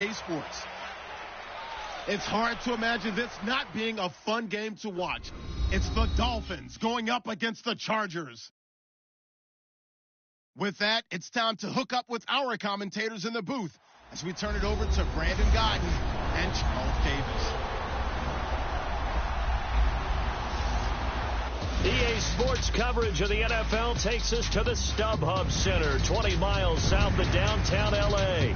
Sports. It's hard to imagine this not being a fun game to watch. It's the Dolphins going up against the Chargers. With that, it's time to hook up with our commentators in the booth as we turn it over to Brandon Godden and Charles Davis. EA Sports coverage of the NFL takes us to the StubHub Center, 20 miles south of downtown L.A.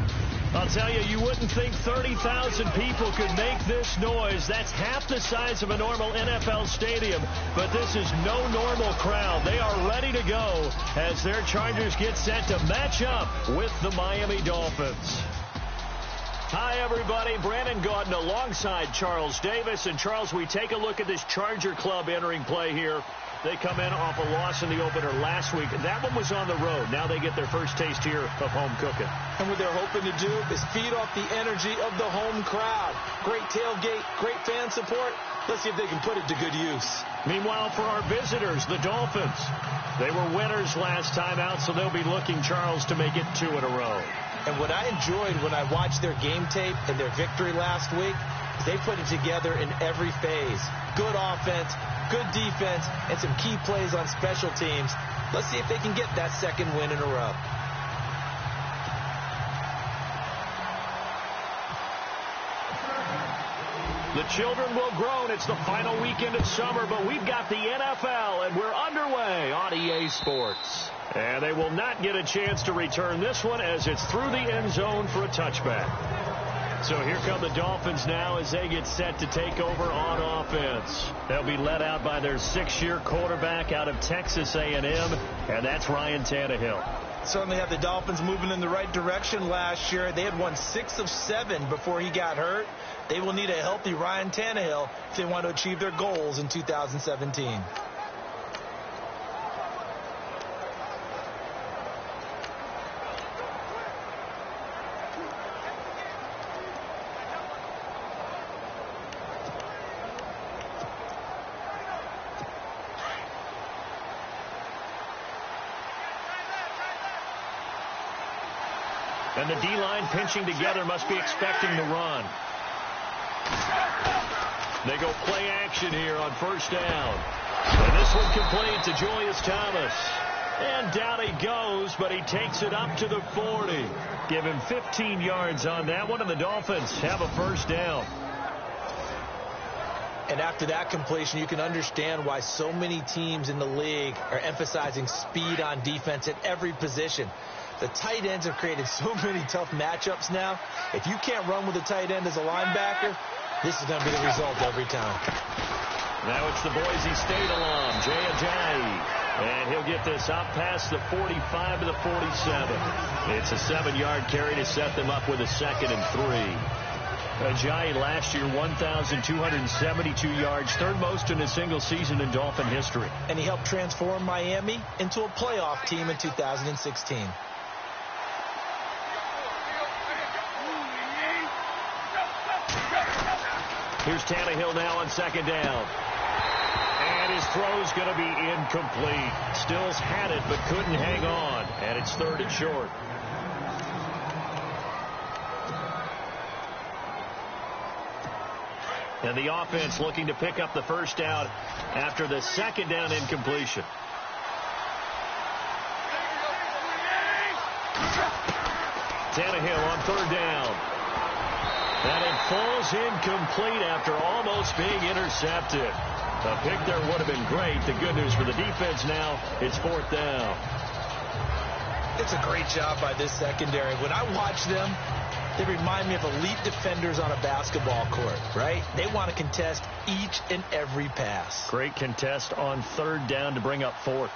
I'll tell you, you wouldn't think 30,000 people could make this noise. That's half the size of a normal NFL stadium, but this is no normal crowd. They are ready to go as their Chargers get set to match up with the Miami Dolphins. Hi, everybody. Brandon Gaudin alongside Charles Davis. And, Charles, we take a look at this Charger club entering play here. They come in off a loss in the opener last week. That one was on the road. Now they get their first taste here of home cooking. And what they're hoping to do is feed off the energy of the home crowd. Great tailgate, great fan support. Let's see if they can put it to good use. Meanwhile, for our visitors, the Dolphins, they were winners last time out, so they'll be looking, Charles, to make it 2 in a row. And what I enjoyed when I watched their game tape and their victory last week is they put it together in every phase. Good offense, good defense, and some key plays on special teams. Let's see if they can get that second win in a row. The children will groan. It's the final weekend of summer, but we've got the NFL, and we're underway on EA Sports. And they will not get a chance to return this one as it's through the end zone for a touchback. So here come the Dolphins now as they get set to take over on offense. They'll be led out by their 6-year quarterback out of Texas A&M, and that's Ryan Tannehill. Certainly have the Dolphins moving in the right direction last year. They had won 6 of 7 before he got hurt. They will need a healthy Ryan Tannehill if they want to achieve their goals in 2017. And the D-line pinching together must be expecting the run. They go play action here on first down. And this one complete to Julius Thomas. And down he goes, but he takes it up to the 40. Give him 15 yards on that one, and the Dolphins have a first down. And after that completion, you can understand why so many teams in the league are emphasizing speed on defense at every position. The tight ends have created so many tough matchups now. If you can't run with a tight end as a linebacker, this is going to be the result every time. Now it's the Boise State alum, Jay Ajayi. And he'll get this up past the 45 to the 47. It's a 7-yard carry to set them up with a 2nd and 3. Ajayi last year, 1,272 yards, third most in a single season in Dolphin history. And he helped transform Miami into a playoff team in 2016. Here's Tannehill now on 2nd down. And his throw's going to be incomplete. Stills had it but couldn't hang on. And it's 3rd and short. And the offense looking to pick up the first down after the 2nd down incompletion. Tannehill on 3rd down. And it falls incomplete after almost being intercepted. A pick there would have been great. The good news for the defense now, it's 4th down. It's a great job by this secondary. When I watch them, they remind me of elite defenders on a basketball court, right? They want to contest each and every pass. Great contest on 3rd down to bring up 4th.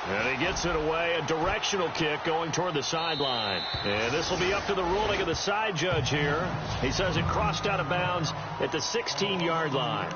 And he gets it away, a directional kick going toward the sideline. And this will be up to the ruling of the side judge here. He says it crossed out of bounds at the 16-yard line.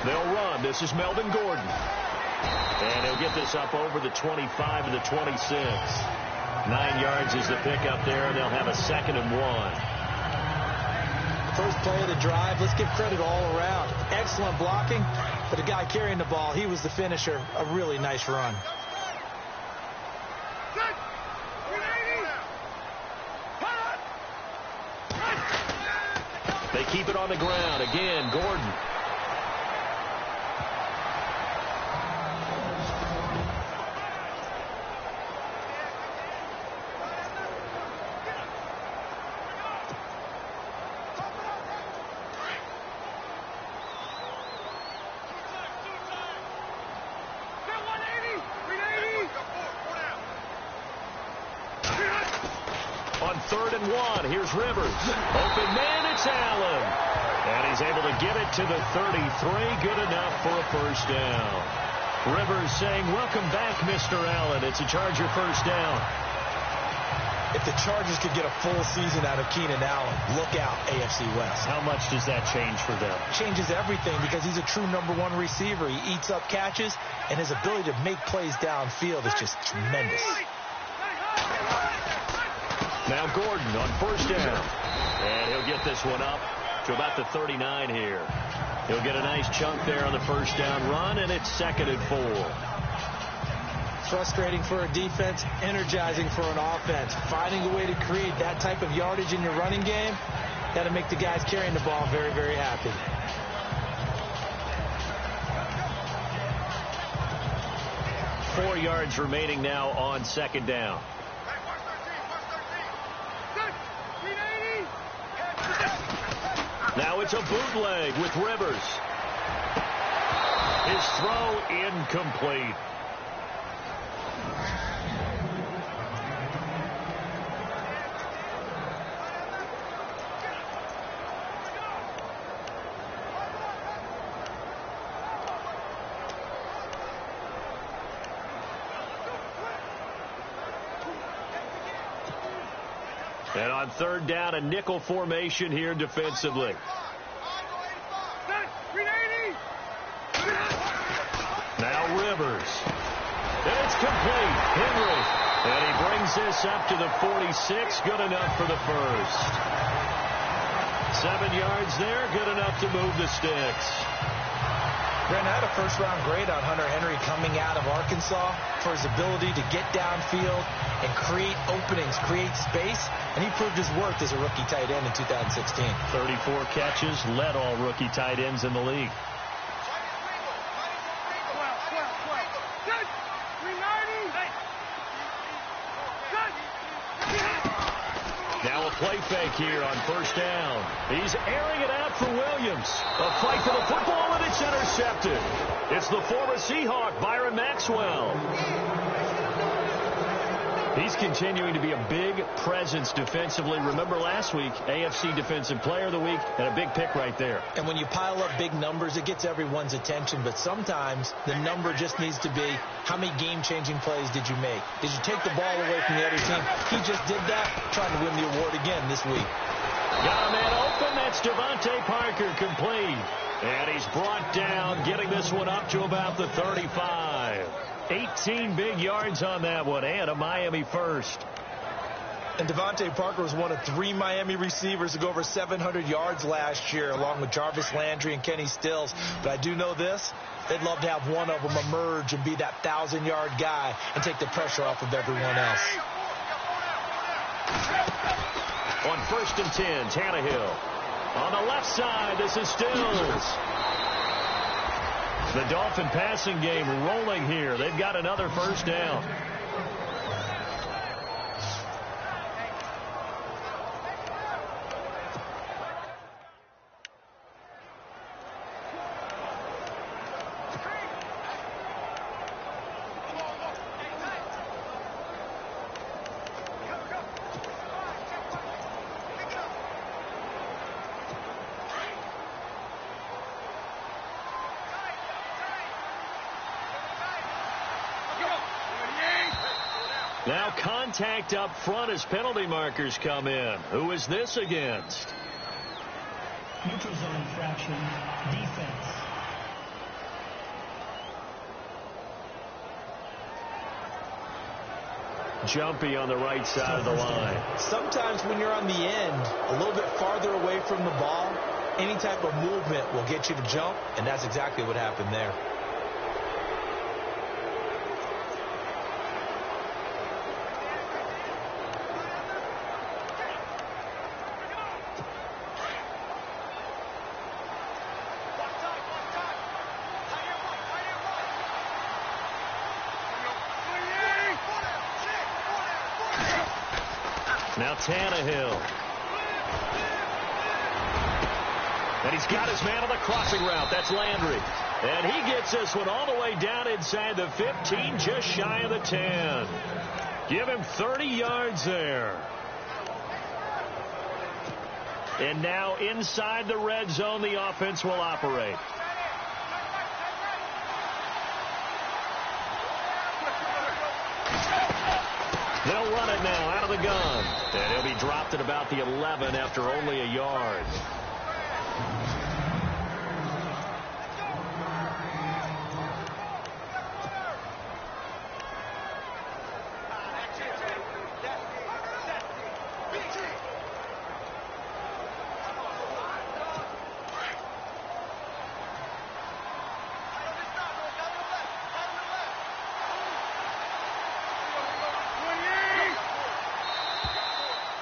They'll run. This is Melvin Gordon. And he'll get this up over the 25 to the 26. 9 yards is the pickup there, and they'll have a 2nd and 1. First play of the drive, let's give credit all around. Excellent blocking, but the guy carrying the ball, he was the finisher. A really nice run. They keep it on the ground. Again, Gordon. On 3rd and 1, here's Rivers. Open man, it's Allen. And he's able to get it to the 33. Good enough for a first down. Rivers saying, welcome back, Mr. Allen. It's a Charger first down. If the Chargers could get a full season out of Keenan Allen, look out, AFC West. How much does that change for them? Changes everything because he's a true #1 receiver. He eats up catches, and his ability to make plays downfield is just tremendous. Now Gordon on first down. And he'll get this one up to about the 39 here. He'll get a nice chunk there on the first down run, and it's 2nd and 4. Frustrating for a defense, energizing for an offense. Finding a way to create that type of yardage in your running game, got to make the guys carrying the ball very, very happy. Four yards remaining now on 2nd down. Now it's a bootleg with Rivers. His throw incomplete. And on 3rd down, a nickel formation here defensively. Now Rivers. And it's complete. Henry. And he brings this up to the 46. Good enough for the first. 7 yards there. Good enough to move the sticks. Brent had a first-round grade on Hunter Henry coming out of Arkansas for his ability to get downfield and create openings, create space, and he proved his worth as a rookie tight end in 2016. 34 catches, led all rookie tight ends in the league. Now a play fake here on first down. He's airing it out for Williams. A fight for the football, and it's intercepted. It's the former Seahawk, Byron Maxwell. He's continuing to be a big presence defensively. Remember last week, AFC Defensive Player of the Week, and a big pick right there. And when you pile up big numbers, it gets everyone's attention. But sometimes the number just needs to be, how many game-changing plays did you make? Did you take the ball away from the other team? He just did that, trying to win the award again this week. Got a man open. That's Devontae Parker, complete. And he's brought down, getting this one up to about the 35. 18 big yards on that one, and a Miami first. And Devontae Parker was one of 3 Miami receivers to go over 700 yards last year, along with Jarvis Landry and Kenny Stills. But I do know this, they'd love to have one of them emerge and be that 1,000-yard guy and take the pressure off of everyone else. On 1st and 10, Tannehill. On the left side, this is Stills. The Dolphin passing game rolling here. They've got another first down. Now contact up front as penalty markers come in. Who is this against? Neutral zone infraction, defense. Jumpy on the right side of the line. Sometimes when you're on the end, a little bit farther away from the ball, any type of movement will get you to jump, and that's exactly what happened there. Now Tannehill. And he's got his man on the crossing route. That's Landry. And he gets this one all the way down inside the 15, just shy of the 10. Give him 30 yards there. And now inside the red zone, the offense will operate. They'll run it now out of the gun. And he'll be dropped at about the 11 after only a yard.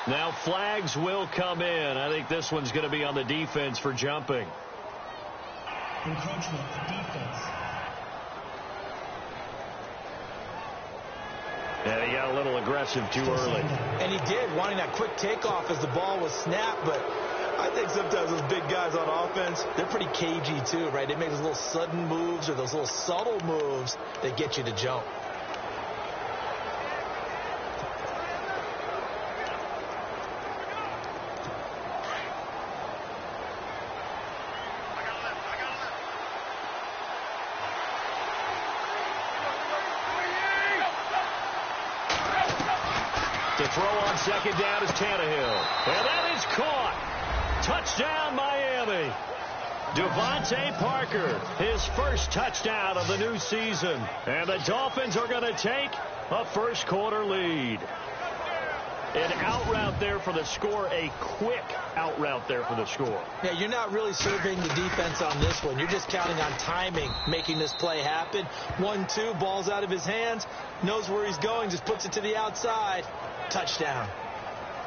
Now flags will come in. I think this one's going to be on the defense for jumping. Encroachment, defense. And he got a little aggressive too early. And he did, wanting that quick takeoff as the ball was snapped. But I think sometimes those big guys on offense, they're pretty cagey too, right? They make those little sudden moves or those little subtle moves that get you to jump. To throw on second down is Tannehill. And that is caught. Touchdown, Miami. Devontae Parker, his first touchdown of the new season. And the Dolphins are going to take a first quarter lead. An out route there for the score, a quick out route there for the score. Yeah, you're not really surveying the defense on this one. You're just counting on timing, making this play happen. 1-2, ball's out of his hands, knows where he's going, just puts it to the outside. Touchdown.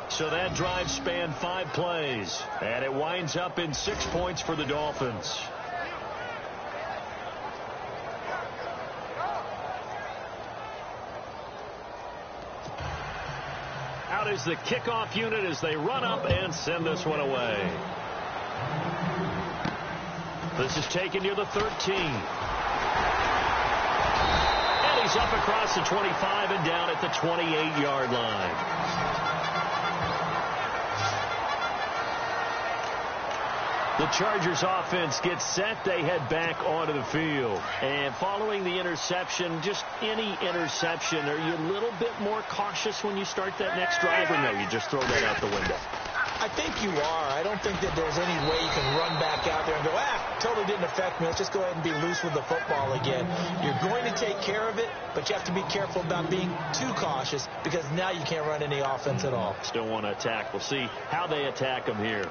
So that drive spanned 5 plays, and it winds up in 6 points for the Dolphins. Out is the kickoff unit as they run up and send this one away. This is taken near the 13. And he's up across the 25 and down at the 28-yard line. The Chargers offense gets set. They head back onto the field. And following the interception, just any interception, are you a little bit more cautious when you start that next drive, or no, you just throw that out the window? I think you are. I don't think that there's any way you can run back out there and go, totally didn't affect me. Let's just go ahead and be loose with the football again. You're going to take care of it, but you have to be careful about being too cautious because now you can't run any offense at all. Still want to attack. We'll see how they attack them here.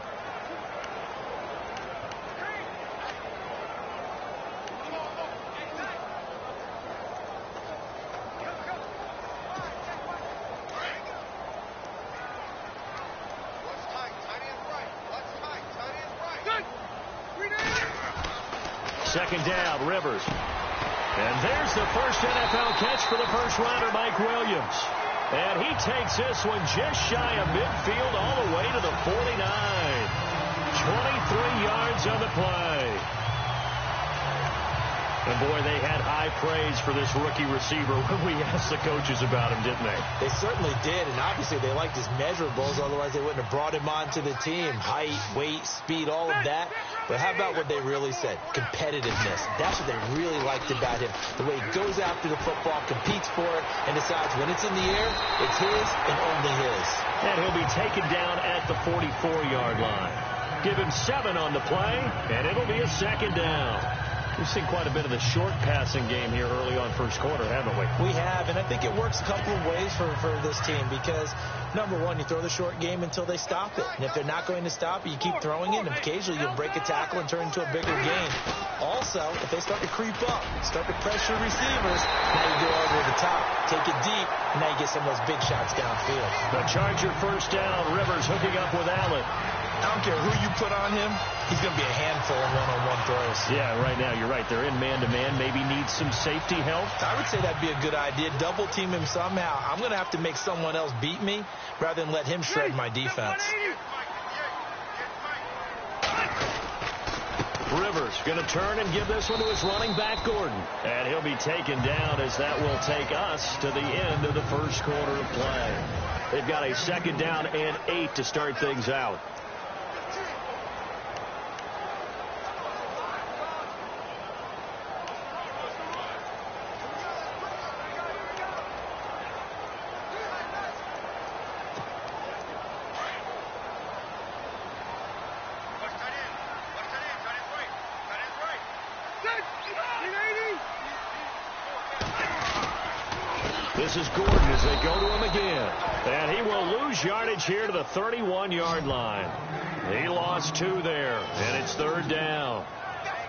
Second down, Rivers. And there's the first NFL catch for the first rounder, Mike Williams. And he takes this one just shy of midfield all the way to the 49. 23 yards on the play. And, boy, they had high praise for this rookie receiver when we asked the coaches about him, didn't they? They certainly did, and obviously they liked his measurables, otherwise they wouldn't have brought him onto the team. Height, weight, speed, all of that. But how about what they really said? Competitiveness. That's what they really liked about him. The way he goes after the football, competes for it, and decides when it's in the air, it's his and only his. And he'll be taken down at the 44-yard line. Give him 7 on the play, and it'll be a second down. We've seen quite a bit of the short passing game here early on first quarter, haven't we? We have, and I think it works a couple of ways for this team because, number one, you throw the short game until they stop it. And if they're not going to stop it, you keep throwing it, and occasionally you'll break a tackle and turn into a bigger gain. Also, if they start to creep up, start to pressure receivers, now you go over the top, take it deep, and now you get some of those big shots downfield. The Charger first down. Rivers hooking up with Allen. I don't care who you put on him, he's going to be a handful of one-on-one throws. Yeah, right now, you're right. They're in man-to-man. Maybe need some safety help. I would say that'd be a good idea. Double team him somehow. I'm going to have to make someone else beat me rather than let him shred my defense. Rivers going to turn and give this one to his running back, Gordon. And he'll be taken down as that will take us to the end of the first quarter of play. They've got a second down and 8 to start things out. This is Gordon as they go to him again. And he will lose yardage here to the 31-yard line. He lost 2 there, and it's third down.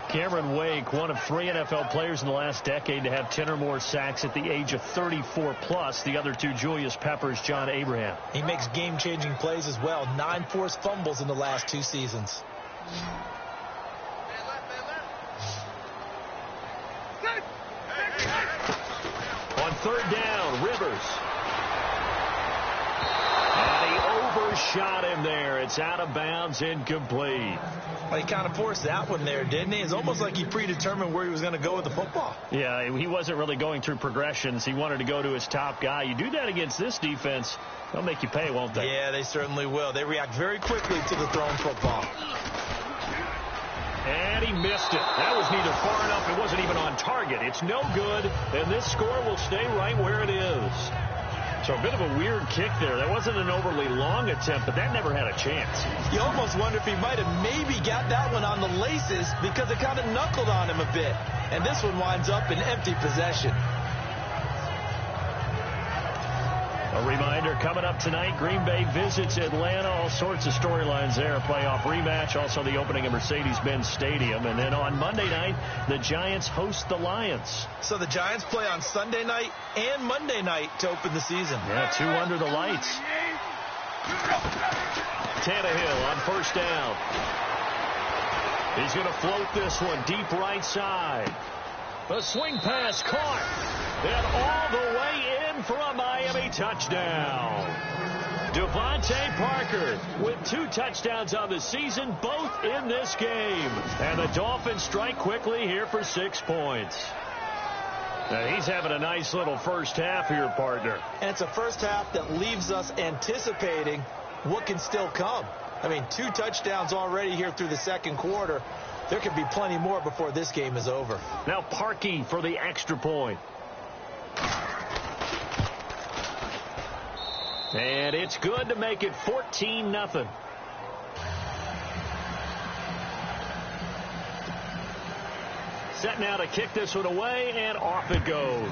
Cameron Wake, one of 3 NFL players in the last decade to have 10 or more sacks at the age of 34+. The other 2, Julius Peppers, John Abraham. He makes game-changing plays as well. 9 forced fumbles in the last 2 seasons. On third down, Rivers. And he overshot him there. It's out of bounds, incomplete. Well, he kind of forced that one there, didn't he? It's almost like he predetermined where he was going to go with the football. Yeah, he wasn't really going through progressions. He wanted to go to his top guy. You do that against this defense, they'll make you pay, won't they? Yeah, they certainly will. They react very quickly to the thrown football. And he missed it. That was neither far enough. It wasn't even on target. It's no good, and this score will stay right where it is. So a bit of a weird kick there. That wasn't an overly long attempt, but that never had a chance. You almost wonder if he might have maybe got that one on the laces because it kind of knuckled on him a bit. And this one winds up in empty possession. A reminder, coming up tonight, Green Bay visits Atlanta. All sorts of storylines there. A playoff rematch, also the opening of Mercedes-Benz Stadium. And then on Monday night, the Giants host the Lions. So the Giants play on Sunday night and Monday night to open the season. Yeah, 2 under the lights. Tannehill on first down. He's going to float this one deep right side. The swing pass caught. And all the way in for a Miami touchdown. Devontae Parker with 2 touchdowns on the season, both in this game. And the Dolphins strike quickly here for 6 points. Now he's having a nice little first half here, partner. And it's a first half that leaves us anticipating what can still come. I mean, 2 touchdowns already here through the second quarter. There could be plenty more before this game is over. Now Parkey for the extra point. And it's good to make it 14-0. Set now to kick this one away, and off it goes.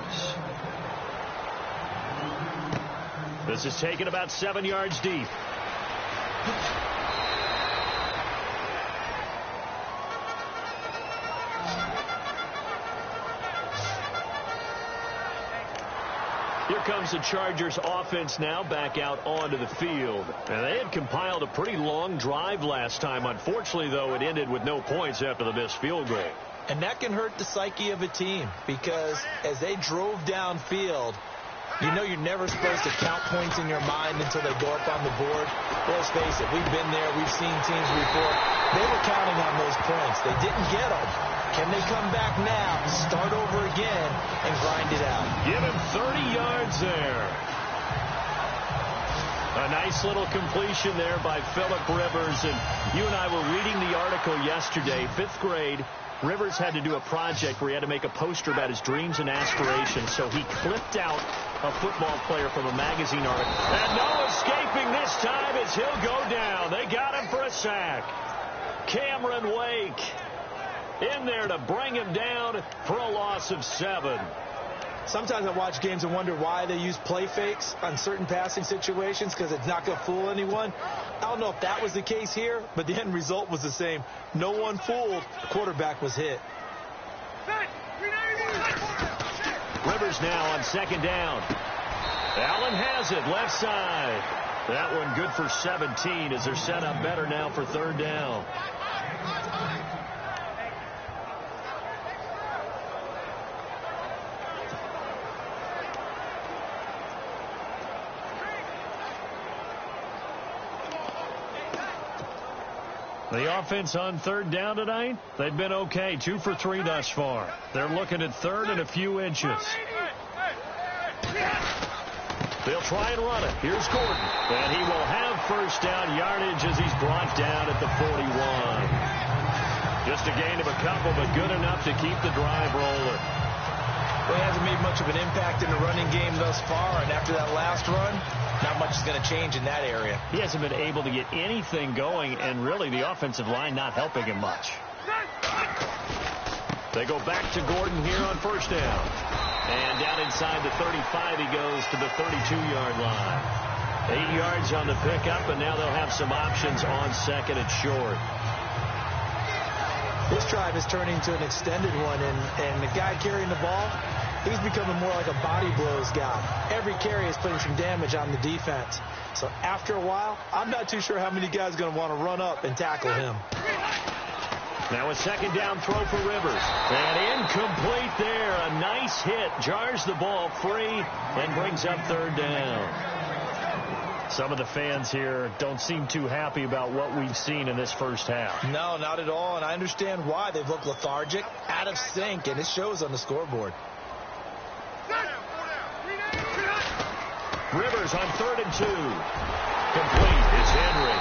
This is taken about 7 yards deep. Here comes the Chargers offense now back out onto the field. And they had compiled a pretty long drive last time. Unfortunately, though, it ended with no points after the missed field goal. And that can hurt the psyche of a team because as they drove downfield, you know you're never supposed to count points in your mind until they go up on the board. Well, let's face it, we've been there, we've seen teams before. They were counting on those points. They didn't get them. Can they come back now, start over again, and grind it out? Give him 30 yards there. A nice little completion there by Phillip Rivers. And you and I were reading the article yesterday, 5th grade. Rivers had to do a project where he had to make a poster about his dreams and aspirations. So he clipped out a football player from a magazine article. And no escaping this time as he'll go down. They got him for a sack. Cameron Wake. in there to bring him down for a loss of 7. Sometimes I watch games and wonder why they use play fakes on certain passing situations, because it's not going to fool anyone. I don't know if that was the case here, but the end result was the same. No one fooled. The quarterback was hit. Rivers now on second down. Allen has it, left side. That one good for 17 as they're set up better now for third down. The offense on third down tonight, they've been okay. 2 for 3 thus far. They're looking at third and a few inches. They'll try and run it. Here's Gordon. And he will have first down yardage as he's brought down at the 41. Just a gain of a couple, but good enough to keep the drive rolling. Well, he hasn't made much of an impact in the running game thus far, and after that last run, not much is going to change in that area. He hasn't been able to get anything going, and really the offensive line not helping him much. They go back to Gordon here on first down. And down inside the 35, he goes to the 32-yard line. 8 yards on the pickup, and now they'll have some options on second and short. This drive is turning into an extended one, and the guy carrying the ball, he's becoming more like a body blows guy. Every carry is putting some damage on the defense. So after a while, I'm not too sure how many guys are going to want to run up and tackle him. Now a second down throw for Rivers. And incomplete there. A nice hit. Jars the ball free and brings up third down. Some of the fans here don't seem too happy about what we've seen in this first half. No, not at all. And I understand why. They've looked lethargic, out of sync, and it shows on the scoreboard. Rivers on 3rd and 2. Complete. It's Henry.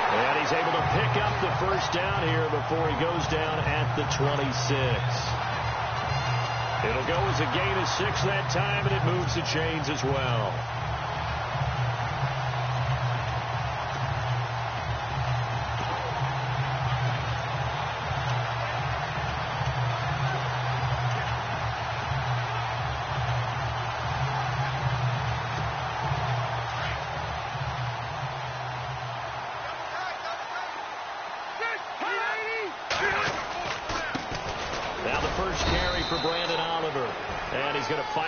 And he's able to pick up the first down here before he goes down at the 26. It'll go as a gain of 6 that time, and it moves the chains as well.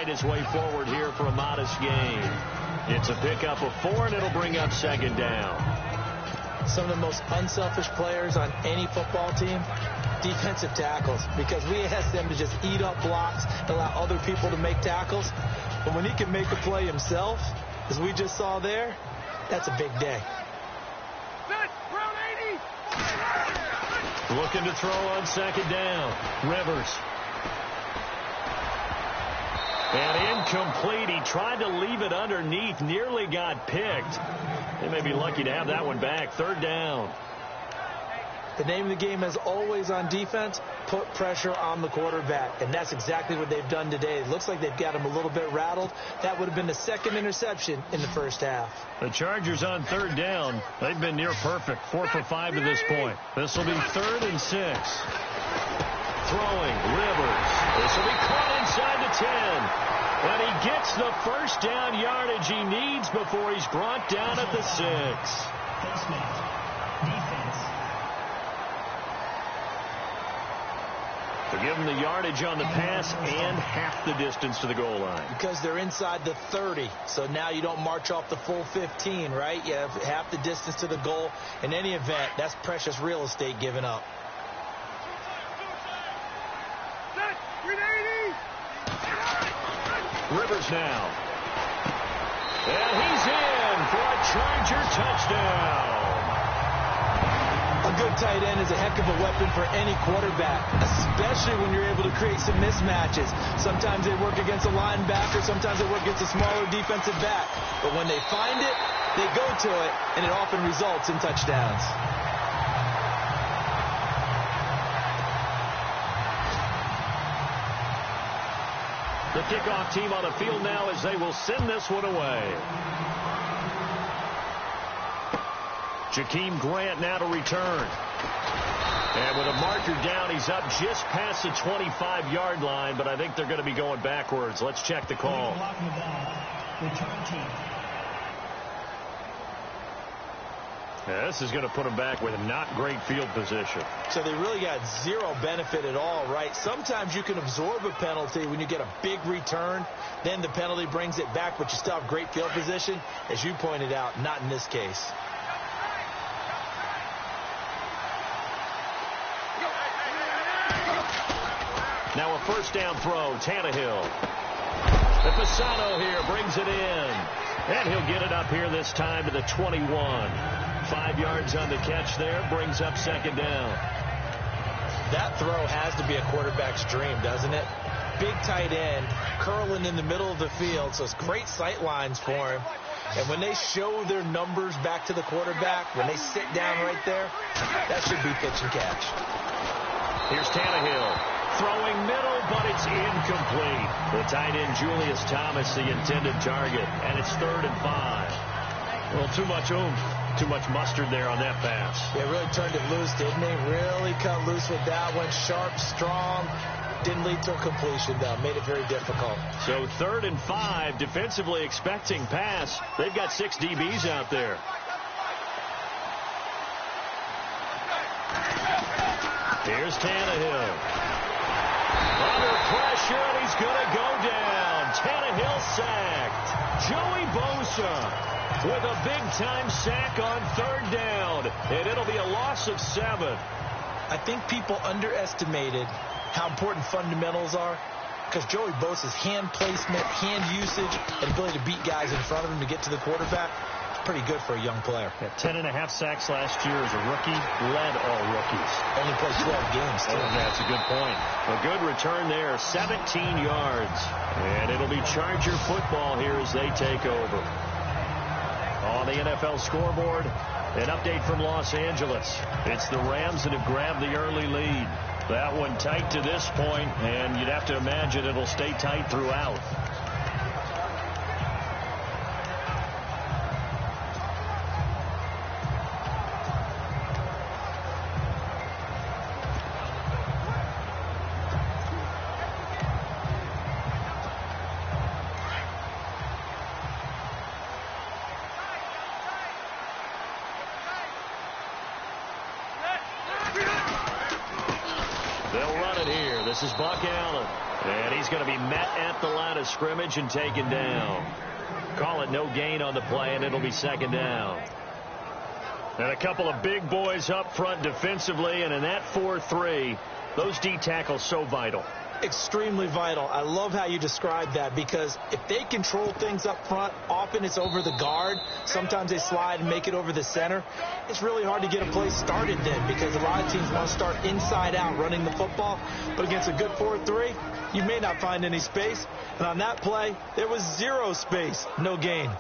His way forward here for a modest gain. It's a pickup of 4, and it'll bring up second down. Some of the most unselfish players on any football team, defensive tackles, because we ask them to just eat up blocks and allow other people to make tackles. But when he can make a play himself, as we just saw there, that's a big day. Looking to throw on second down. Rivers. And incomplete. He tried to leave it underneath. Nearly got picked. They may be lucky to have that one back. Third down. The name of the game is always on defense, put pressure on the quarterback. And that's exactly what they've done today. It looks like they've got him a little bit rattled. That would have been the second interception in the first half. The Chargers on third down. They've been near perfect. 4 for 5 to this point. This will be 3rd and 6. Throwing, Rivers. This will be caught inside the 10. And he gets the first down yardage he needs before he's brought down at the 6. To give him the yardage on the pass and half the distance to the goal line. Because they're inside the 30. So now you don't march off the full 15, right? You have half the distance to the goal. In any event, that's precious real estate given up. Rivers now. And he's in for a Charger touchdown. A good tight end is a heck of a weapon for any quarterback, especially when you're able to create some mismatches. Sometimes they work against a linebacker, sometimes they work against a smaller defensive back. But when they find it, they go to it, and it often results in touchdowns. The kickoff team on the field now as they will send this one away. Jakeem Grant now to return. And with a marker down, he's up just past the 25-yard line, but I think they're going to be going backwards. Let's check the call. Return team. Yeah, this is going to put them back with not great field position. So they really got zero benefit at all, right? Sometimes you can absorb a penalty when you get a big return. Then the penalty brings it back, but you still have great field position. As you pointed out, not in this case. Now a first down throw, Tannehill. And Fasano here brings it in. And he'll get it up here this time to the 21. 5 yards on the catch there, brings up second down. That throw has to be a quarterback's dream, doesn't it? Big tight end, curling in the middle of the field, so it's great sight lines for him. And when they show their numbers back to the quarterback, when they sit down right there, that should be pitch and catch. Here's Tannehill. Throwing middle, but it's incomplete. The tight end, Julius Thomas, the intended target, and it's 3rd and 5. Well, too much oomph, too much mustard there on that pass. Yeah, really turned it loose, didn't he? Really cut loose with that one. Sharp, strong. Didn't lead to a completion, though. Made it very difficult. So 3rd and 5, defensively expecting pass. They've got 6 DBs out there. Here's Tannehill. Under pressure, and he's going to go down. Tannehill sacked. Joey Bosa with a big-time sack on 3rd down, and it'll be a loss of 7. I think people underestimated how important fundamentals are, because Joey Bosa's hand placement, hand usage, and ability to beat guys in front of him to get to the quarterback, it's pretty good for a young player. Yeah, 10.5 sacks last year as a rookie, led all rookies. Only played 12 games, too. Oh, that's a good point. A good return there, 17 yards. And it'll be Charger football here as they take over. On the NFL scoreboard, an update from Los Angeles. It's the Rams that have grabbed the early lead. That one tight to this point, and you'd have to imagine it'll stay tight throughout. This is Buck Allen, and he's going to be met at the line of scrimmage and taken down. Call it no gain on the play, and it'll be 2nd down. And a couple of big boys up front defensively, and in that 4-3, those D tackles so vital. Extremely vital. I love how you described that, because if they control things up front, often it's over the guard. Sometimes they slide and make it over the center. It's really hard to get a play started then, because a lot of teams want to start inside out running the football. But against a good 4-3, you may not find any space. And on that play, there was 0 space. No gain.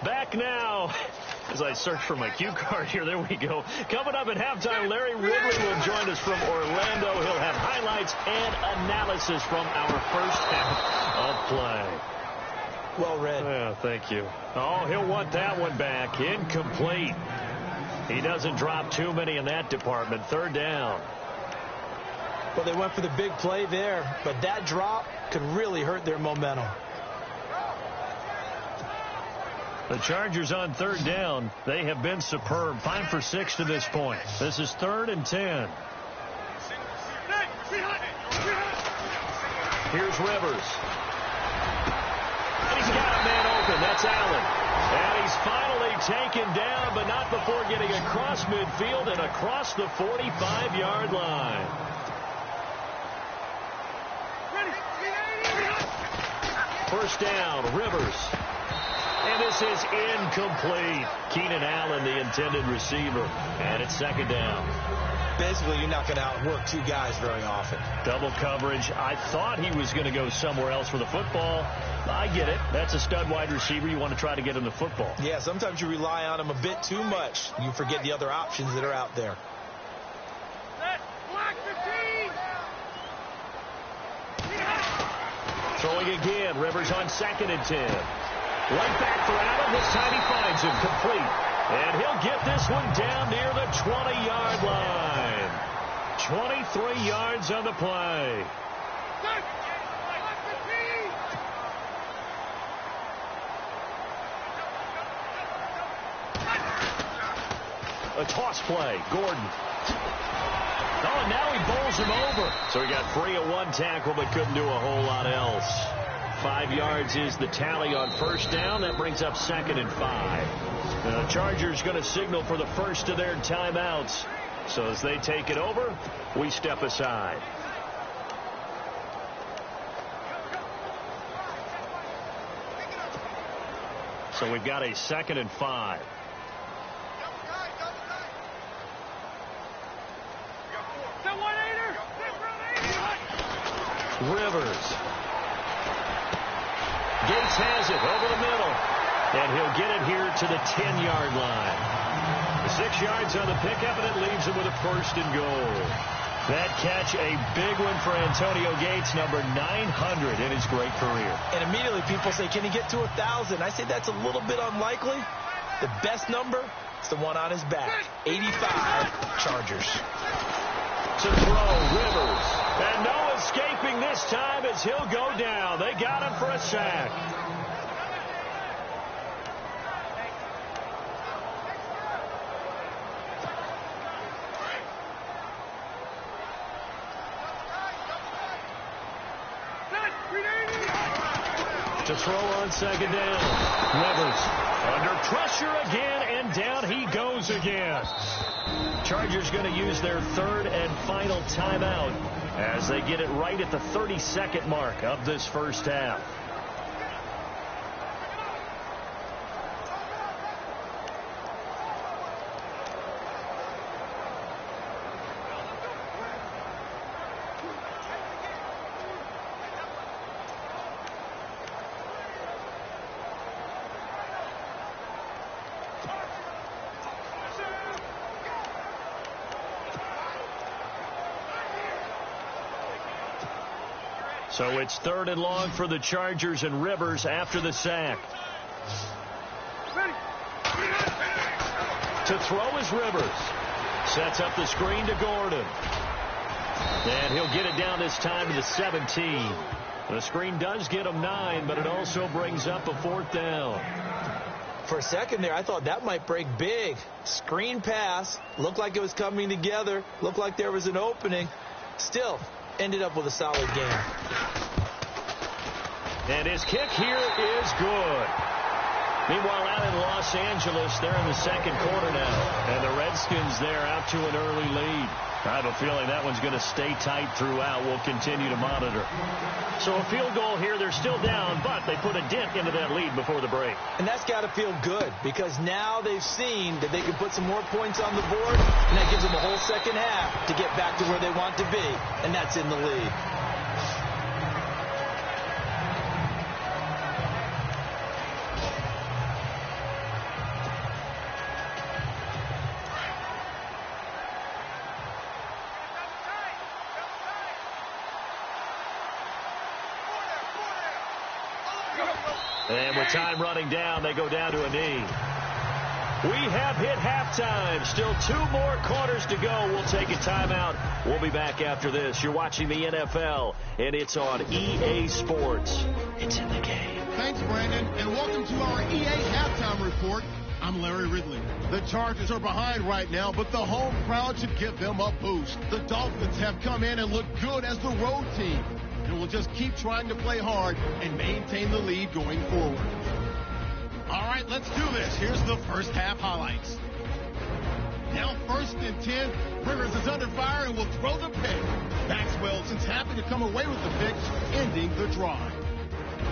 Back now. As I search for my cue card here, there we go. Coming up at halftime, Larry Ridley will join us from Orlando. He'll have highlights and analysis from our first half of play. Well read. Yeah, thank you. Oh, he'll want that one back. Incomplete. He doesn't drop too many in that department. 3rd down. Well, they went for the big play there, but that drop could really hurt their momentum. The Chargers on 3rd down. They have been superb. 5 for 6 to this point. This is 3rd and 10. Here's Rivers. And he's got a man open. That's Allen. And he's finally taken down, but not before getting across midfield and across the 45-yard line. First down, Rivers. And this is incomplete. Keenan Allen, the intended receiver. And it's 2nd down. Basically, you're not going to outwork 2 guys very often. Double coverage. I thought he was going to go somewhere else for the football. I get it. That's a stud wide receiver. You want to try to get him the football. Yeah, sometimes you rely on him a bit too much. You forget the other options that are out there. Throwing again. Rivers on 2nd and 10. Right back for Allen. This time he finds him complete. And he'll get this one down near the 20-yard line. 23 yards on the play. A toss play. Gordon. Oh, and now he bowls him over. So he got free of one tackle but couldn't do a whole lot else. 5 yards is the tally on first down. That brings up 2nd and 5. The Chargers going to signal for the first of their timeouts. So as they take it over, we step aside. So we've got a 2nd and 5. Rivers. Gates has it over the middle. And he'll get it here to the 10-yard line. 6 yards on the pickup, and it leaves him with a 1st and goal. That catch, a big one for Antonio Gates, number 900 in his great career. And immediately people say, can he get to 1,000? I say that's a little bit unlikely. The best number is the one on his back. 85 Chargers. To throw, Rivers. And no escaping this time as he'll go down. They got him for a sack. To throw on 2nd down. Rivers under pressure again, and down he goes again. Chargers going to use their 3rd and final timeout as they get it right at the 32nd mark of this first half. So it's 3rd and long for the Chargers, and Rivers after the sack. To throw is Rivers. Sets up the screen to Gordon. And he'll get it down this time to the 17. The screen does get him 9, but it also brings up a 4th down. For a second there, I thought that might break big. Screen pass. Looked like it was coming together. Looked like there was an opening. Still ended up with a solid game. And his kick here is good. Meanwhile, out in Los Angeles, they're in the 2nd quarter now. And the Redskins there out to an early lead. I have a feeling that one's going to stay tight throughout. We'll continue to monitor. So a field goal here. They're still down, but they put a dent into that lead before the break. And that's got to feel good because now they've seen that they can put some more points on the board, and that gives them a whole second half to get back to where they want to be, and that's in the lead. And with time running down, they go down to a knee. We have hit halftime. Still 2 more quarters to go. We'll take a timeout. We'll be back after this. You're watching the NFL, and it's on EA Sports. It's in the game. Thanks, Brandon, and welcome to our EA Halftime Report. I'm Larry Ridley. The Chargers are behind right now, but the home crowd should give them a boost. The Dolphins have come in and look good as the road team. And we'll just keep trying to play hard and maintain the lead going forward. All right, let's do this. Here's the first half highlights. Now 1st and 10. Rivers is under fire and will throw the pick. Maxwell is happy to come away with the pick, ending the drive.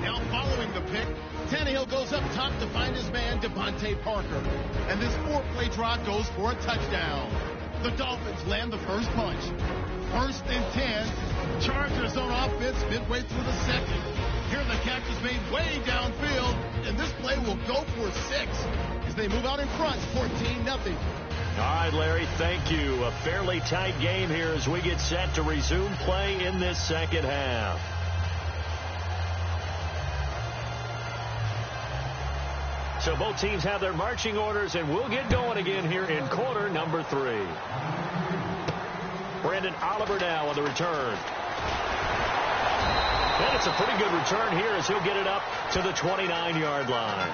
Now following the pick, Tannehill goes up top to find his man, Devontae Parker. And this 4-play drive goes for a touchdown. The Dolphins land the first punch. 1st and 10. Chargers on offense midway through the 2nd. Here the catch is made way downfield, and this play will go for 6 as they move out in front, 14-0. All right, Larry, thank you. A fairly tight game here as we get set to resume play in this second half. So both teams have their marching orders, and we'll get going again here in quarter number 3. Brandon Oliver now on the return. And it's a pretty good return here as he'll get it up to the 29-yard line.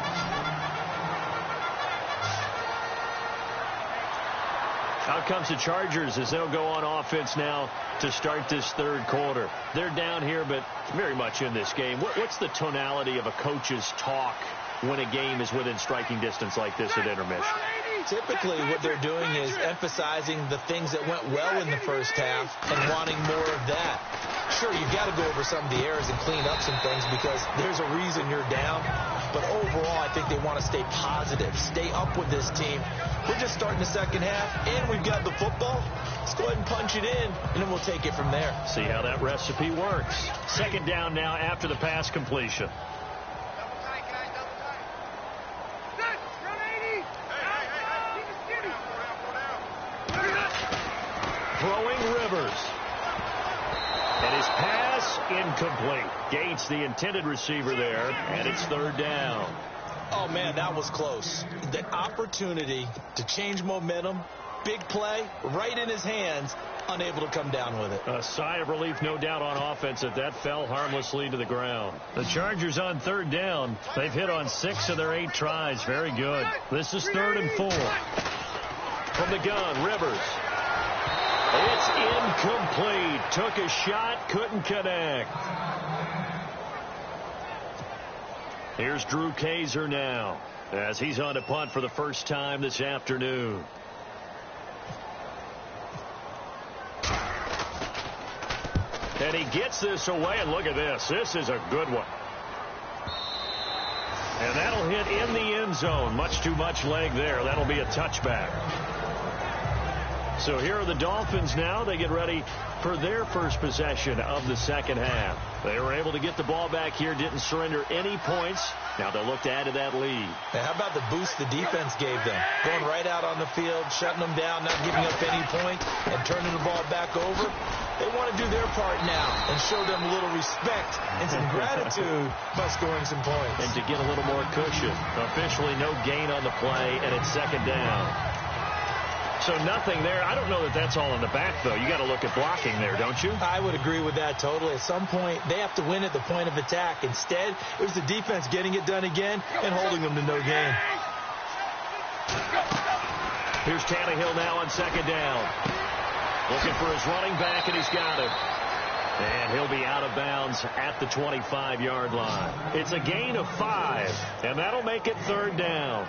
Out comes the Chargers as they'll go on offense now to start this third quarter. They're down here, but very much in this game. What's the tonality of a coach's talk when a game is within striking distance like this at intermission? Typically, what they're doing is emphasizing the things that went well in the first half and wanting more of that. Sure, you've got to go over some of the errors and clean up some things because there's a reason you're down. But overall, I think they want to stay positive, stay up with this team. We're just starting the second half, and we've got the football. Let's go ahead and punch it in, and then we'll take it from there. See how that recipe works. Second down now after the pass completion. Throwing Rivers. And his pass incomplete. Gates, the intended receiver there, and it's third down. Oh, man, that was close. The opportunity to change momentum, big play, right in his hands, unable to come down with it. A sigh of relief, no doubt, on offense that fell harmlessly to the ground. The Chargers on third down. They've hit on 6 of their 8 tries. Very good. This is 3rd and 4. From the gun, Rivers. It's incomplete. Took a shot, couldn't connect. Here's Drew Kaiser now as he's on to punt for the first time this afternoon. And he gets this away, and look at this. This is a good one. And that'll hit in the end zone. Much too much leg there. That'll be a touchback. So here are the Dolphins now. They get ready for their first possession of the second half. They were able to get the ball back here, didn't surrender any points. Now they'll look to add to that lead. Now, how about the boost the defense gave them? Going right out on the field, shutting them down, not giving up any points, and turning the ball back over. They want to do their part now and show them a little respect and some gratitude by scoring some points. And to get a little more cushion. Officially no gain on the play, and it's second down. So nothing there. I don't know that that's all in the back, though. You got to look at blocking there, don't you? I would agree with that totally. At some point, they have to win at the point of attack. Instead, it was the defense getting it done again and holding them to no gain. Here's Tannehill now on second down. Looking for his running back, and he's got him. And he'll be out of bounds at the 25-yard line. It's a gain of 5, and that'll make it third down.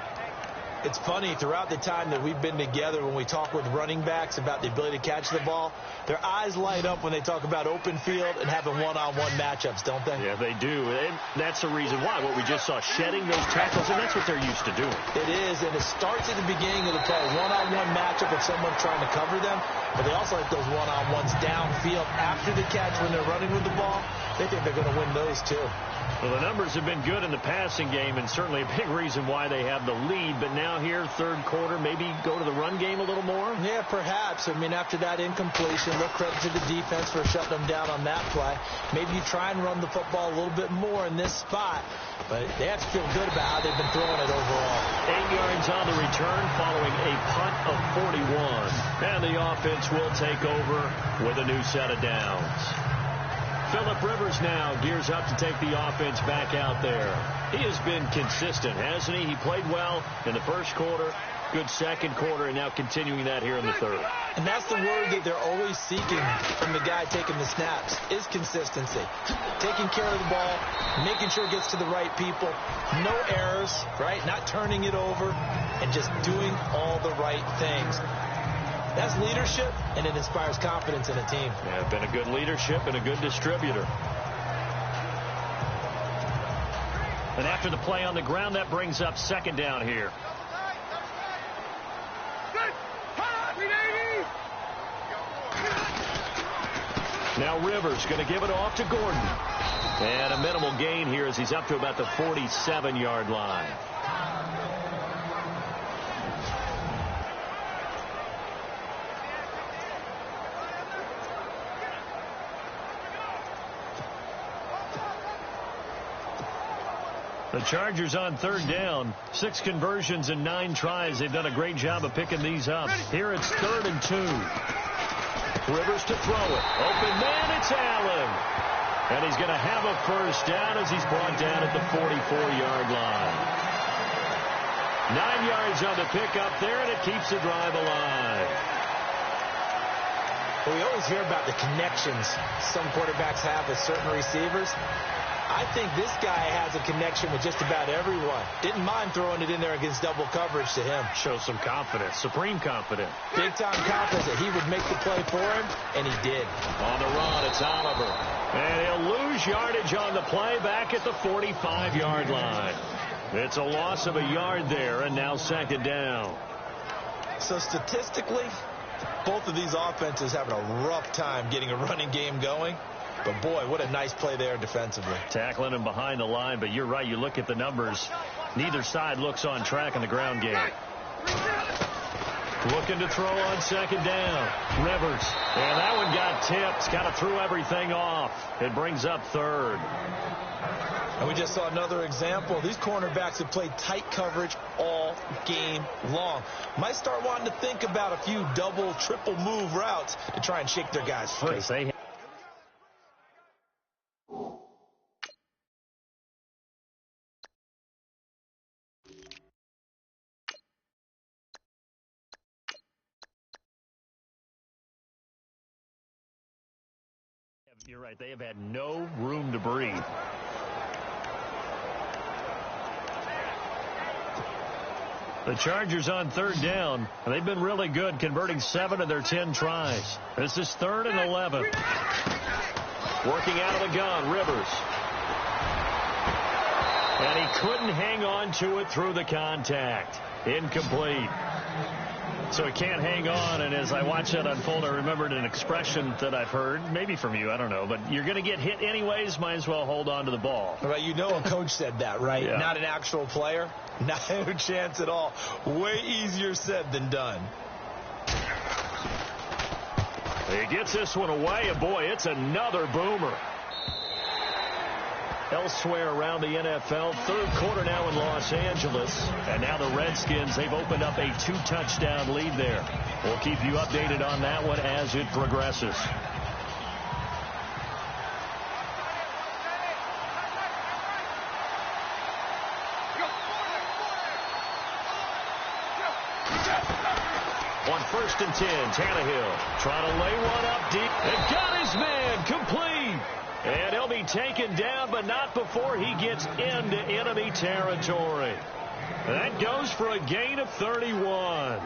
It's funny, throughout the time that we've been together, when we talk with running backs about the ability to catch the ball, their eyes light up when they talk about open field and having one-on-one matchups, don't they? Yeah, they do. And that's the reason why. What we just saw, shedding those tackles, and that's what they're used to doing. It is, and it starts at the beginning of the play. One-on-one matchup with someone trying to cover them, but they also like those one-on-ones downfield after the catch when they're running with the ball. They think they're going to win those, too. Well, the numbers have been good in the passing game, and certainly a big reason why they have the lead. But now here, third quarter, maybe go to the run game a little more? Yeah, perhaps. I mean, after that incompletion, no credit to the defense for shutting them down on that play. Maybe you try and run the football a little bit more in this spot. But they have to feel good about how they've been throwing it overall. 8 yards on the return following a punt of 41. And the offense will take over with a new set of downs. Phillip Rivers now gears up to take the offense back out there. He has been consistent, hasn't he? He played well in the first quarter, good second quarter, and now continuing that here in the third. And that's the word that they're always seeking from the guy taking the snaps, is consistency. Taking care of the ball, making sure it gets to the right people, no errors, right? Not turning it over, and just doing all the right things. That's leadership, and it inspires confidence in a team. Yeah, been a good leadership and a good distributor. And after the play on the ground, that brings up second down here. Now Rivers going to give it off to Gordon. And a minimal gain here as he's up to about the 47-yard line. The Chargers on third down. 6 conversions and 9 tries. They've done a great job of picking these up. Here it's 3rd and 2. Rivers to throw it. Open man, it's Allen. And he's going to have a first down as he's brought down at the 44-yard line. 9 yards on the pickup there, and it keeps the drive alive. Well, we always hear about the connections some quarterbacks have with certain receivers. I think this guy has a connection with just about everyone. Didn't mind throwing it in there against double coverage to him. Shows some confidence, supreme confidence. Big-time confidence that he would make the play for him, and he did. On the run, it's Oliver. And he'll lose yardage on the play back at the 45-yard line. It's a loss of a yard there, and now 2nd down. So statistically, both of these offenses having a rough time getting a running game going. But, boy, what a nice play there defensively. Tackling him behind the line, but you're right. You look at the numbers. Neither side looks on track in the ground game. Looking to throw on 2nd down. Rivers. And that one got tipped. Kind of threw everything off. It brings up 3rd. And we just saw another example. These cornerbacks have played tight coverage all game long. Might start wanting to think about a few double, triple move routes to try and shake their guys free. You're right. They have had no room to breathe. The Chargers on 3rd down. They've been really good, converting 7 of their 10 tries. This is 3rd and 11. Working out of the gun, Rivers. And he couldn't hang on to it through the contact. Incomplete. So he can't hang on, and as I watch that unfold, I remembered an expression that I've heard, maybe from you, I don't know, but you're going to get hit anyways, might as well hold on to the ball. Well, you know a coach said that, right? Yeah. Not an actual player. Not a chance at all. Way easier said than done. He gets this one away, and boy, it's another boomer. Elsewhere around the NFL, 3rd quarter now in Los Angeles. And now the Redskins, they've opened up a 2-touchdown lead there. We'll keep you updated on that one as it progresses. On 1st and 10, Tannehill trying to lay one up deep. And got his man complete. And he'll be taken down, but not before he gets into enemy territory. That goes for a gain of 31.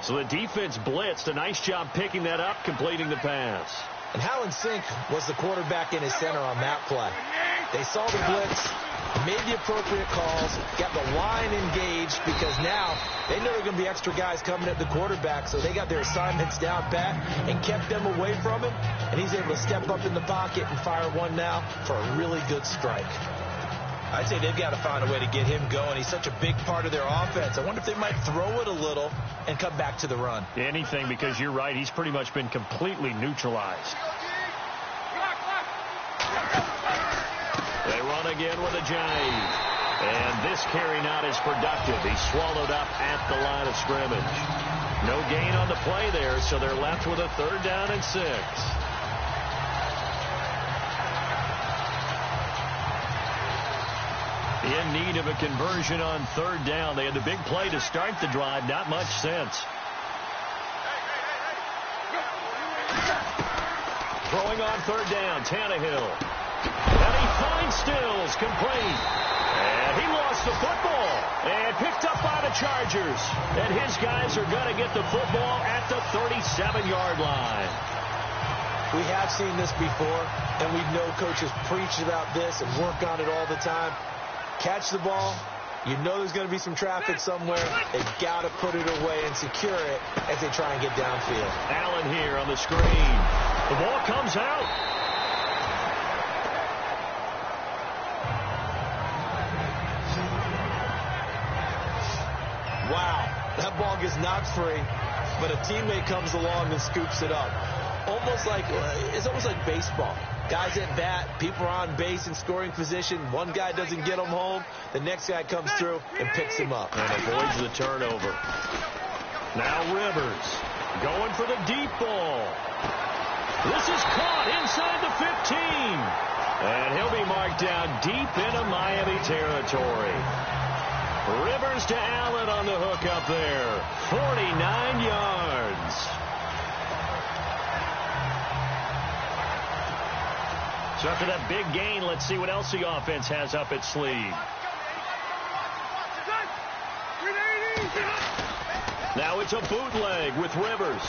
So the defense blitzed. A nice job picking that up, completing the pass. And Hallen Sink was the quarterback in his center on that play. They saw the blitz, made the appropriate calls, got the line engaged, because now they know there are going to be extra guys coming at the quarterback, so they got their assignments down pat and kept them away from him, and he's able to step up in the pocket and fire one now for a really good strike. I'd say they've got to find a way to get him going. He's such a big part of their offense. I wonder if they might throw it a little and come back to the run. Anything, because you're right, he's pretty much been completely neutralized. They run again with a jive. And this carry not as productive. He's swallowed up at the line of scrimmage. No gain on the play there, so they're left with a 3rd down and 6. In need of a conversion on 3rd down. They had the big play to start the drive. Not much sense. Throwing on 3rd down, Tannehill. And he finds Stills, complete. And he lost the football and picked up by the Chargers. And his guys are going to get the football at the 37-yard line. We have seen this before, and we know coaches preach about this and work on it all the time. Catch the ball. You know there's going to be some traffic somewhere. They've got to put it away and secure it as they try and get downfield. Allen here on the screen. The ball comes out. Wow, that ball gets knocked free, but a teammate comes along and scoops it up. It's almost like baseball. Guys at bat, people are on base in scoring position. One guy doesn't get him home. The next guy comes through and picks him up. And avoids the turnover. Now Rivers going for the deep ball. This is caught inside the 15. And he'll be marked down deep into Miami territory. Rivers to Allen on the hook up there. 49 yards. So after that big gain, let's see what else the offense has up its sleeve. Now it's a bootleg with Rivers.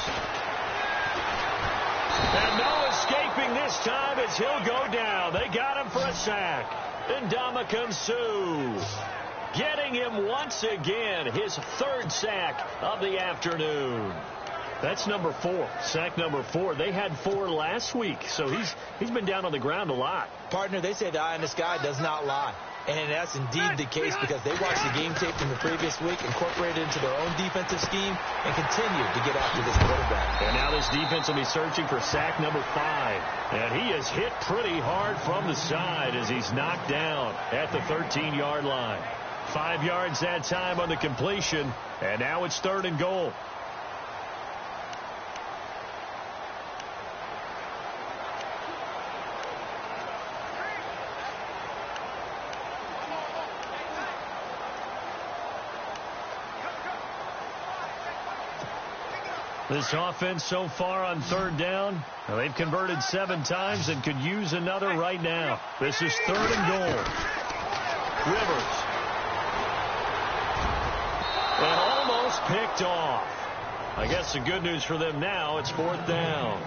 And no escaping this time as he'll go down. They got him for a sack. And Ndamukong Suh getting him once again, his third sack of the afternoon. That's number 4, sack number 4. They had 4 last week, so he's been down on the ground a lot. Partner, they say the eye in the sky does not lie. And that's indeed the case because they watched the game tape from the previous week, incorporated it into their own defensive scheme, and continued to get after this quarterback. And now this defense will be searching for sack number 5. And he is hit pretty hard from the side as he's knocked down at the 13-yard line. 5 yards that time on the completion, and now it's 3rd and goal. This offense so far on 3rd down, they've converted 7 times and could use another right now. This is 3rd and goal. Rivers. And almost picked off. I guess the good news for them now, it's 4th down.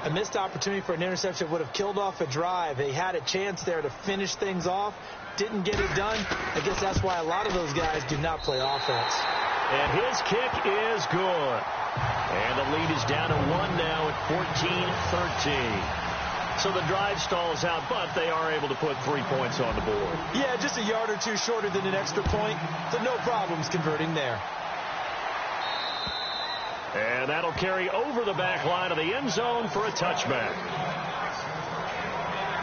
A missed opportunity for an interception would have killed off a drive. They had a chance there to finish things off. Didn't get it done. I guess that's why a lot of those guys do not play offense. And his kick is good. And the lead is down to 1 now at 14-13. So the drive stalls out, but they are able to put 3 points on the board. Yeah, just a yard or two shorter than an extra point. So no problems converting there. And that'll carry over the back line of the end zone for a touchback.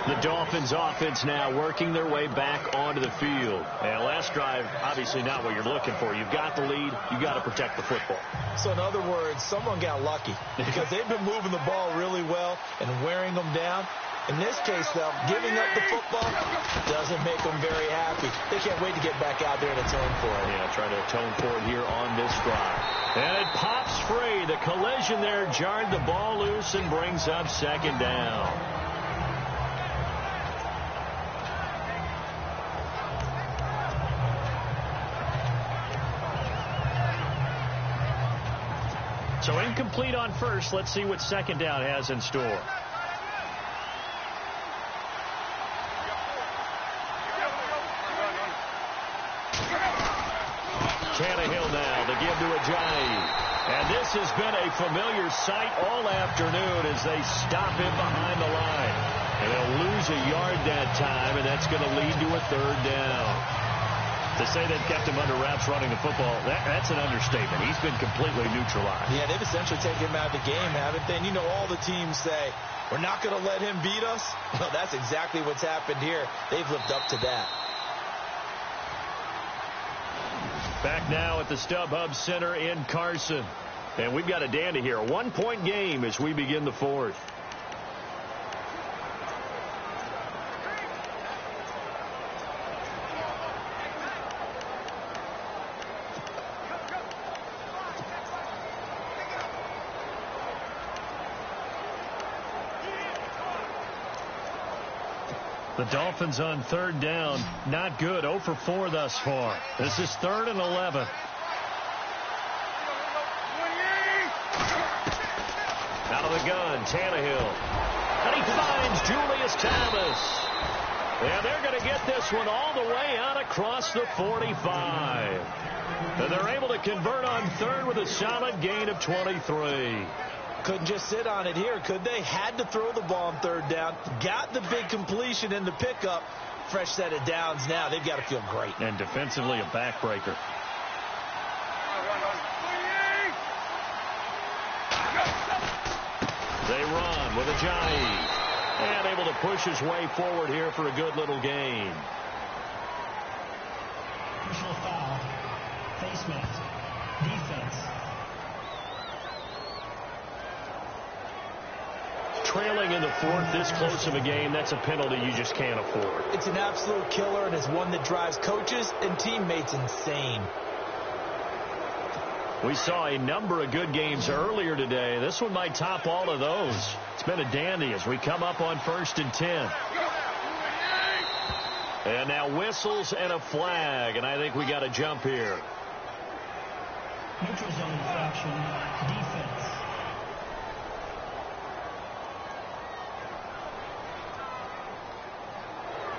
The Dolphins offense now working their way back onto the field. And last drive, obviously not what you're looking for. You've got the lead. You've got to protect the football. So in other words, someone got lucky because they've been moving the ball really well and wearing them down. In this case, though, giving up the football doesn't make them very happy. They can't wait to get back out there and atone for it. Yeah, try to atone for it here on this drive. And it pops free. The collision there jarred the ball loose and brings up 2nd down. So incomplete on first. Let's see what 2nd down has in store. Tannehill now, the give to Ajayi. And this has been a familiar sight all afternoon as they stop him behind the line. And they'll lose a yard that time, and that's going to lead to a 3rd down. To say they've kept him under wraps running the football, that's an understatement. He's been completely neutralized. Yeah, they've essentially taken him out of the game, haven't they? And you know all the teams say, we're not going to let him beat us. Well, that's exactly what's happened here. They've lived up to that. Back now at the StubHub Center in Carson. And we've got a dandy here. A 1-point game as we begin the 4th. The Dolphins on 3rd down. Not good. 0 for 4 thus far. This is 3rd and 11. Out of the gun, Tannehill. And he finds Julius Thomas. And they're going to get this one all the way out across the 45. And they're able to convert on 3rd with a solid gain of 23. Couldn't just sit on it here, could they? Had to throw the ball on 3rd down. Got the big completion in the pickup. Fresh set of downs now. They've got to feel great. And defensively, a backbreaker. They run with Ajayi. And able to push his way forward here for a good little gain. Personal foul. Face mask. Defense. Trailing in the fourth, this close of a game, that's a penalty you just can't afford. It's an absolute killer, and it's one that drives coaches and teammates insane. We saw a number of good games earlier today. This one might top all of those. It's been a dandy as we come up on 1st and 10. And now whistles and a flag, and I think we got a jump here. Neutral zone infraction. Defense.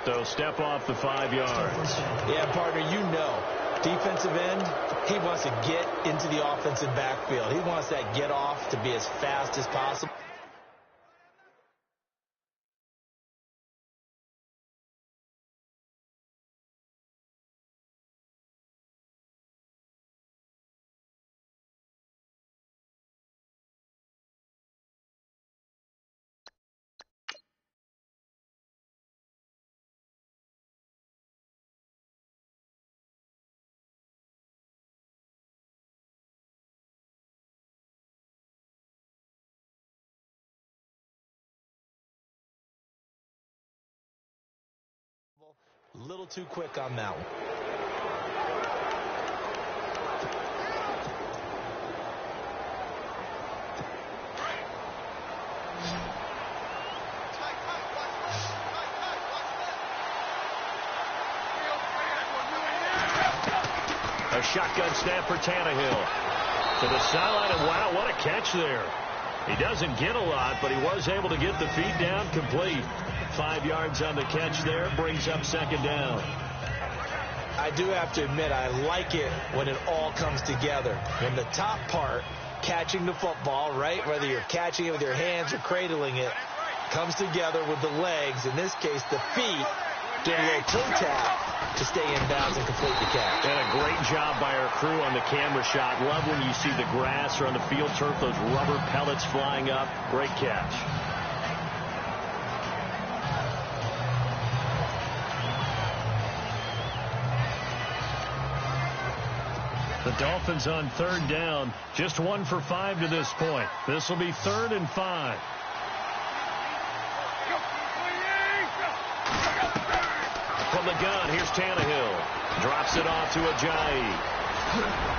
So step off the 5 yards. Yeah, partner, you know. Defensive end, he wants to get into the offensive backfield. He wants that get off to be as fast as possible. A little too quick on that one. A shotgun snap for Tannehill. To the sideline, and wow, what a catch there. He doesn't get a lot, but he was able to get the feet down complete. 5 yards on the catch there, brings up 2nd down. I do have to admit, I like it when it all comes together. When the top part, catching the football, right, whether you're catching it with your hands or cradling it, comes together with the legs, in this case the feet, doing a little toe tap to stay in bounds and complete the catch. And a great job by our crew on the camera shot. Love when you see the grass or on the field turf, those rubber pellets flying up. Great catch. The Dolphins on 3rd down, just 1 for 5 to this point. This will be 3rd and 5. From the gun, here's Tannehill. Drops it off to Ajayi.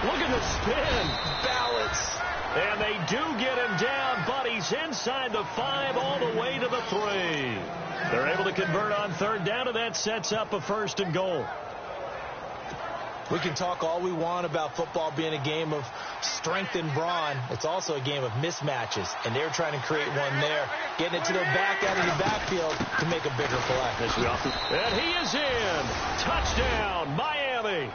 Look at the spin. Balance. And they do get him down, but he's inside the 5 all the way to the 3. They're able to convert on 3rd down, and that sets up a 1st and goal. We can talk all we want about football being a game of strength and brawn. It's also a game of mismatches, and they're trying to create one there, getting it to their back out of the backfield to make a bigger play. And he is in. Touchdown, Miami.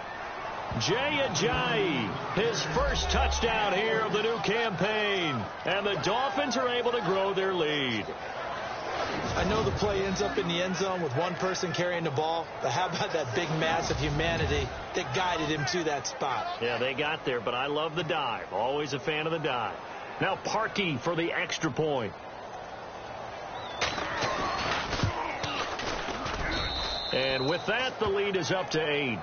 Jay Ajayi, his first touchdown here of the new campaign. And the Dolphins are able to grow their lead. I know the play ends up in the end zone with one person carrying the ball, but how about that big mass of humanity that guided him to that spot? Yeah, they got there, but I love the dive. Always a fan of the dive. Now Parkey for the extra point. And with that, the lead is up to 8.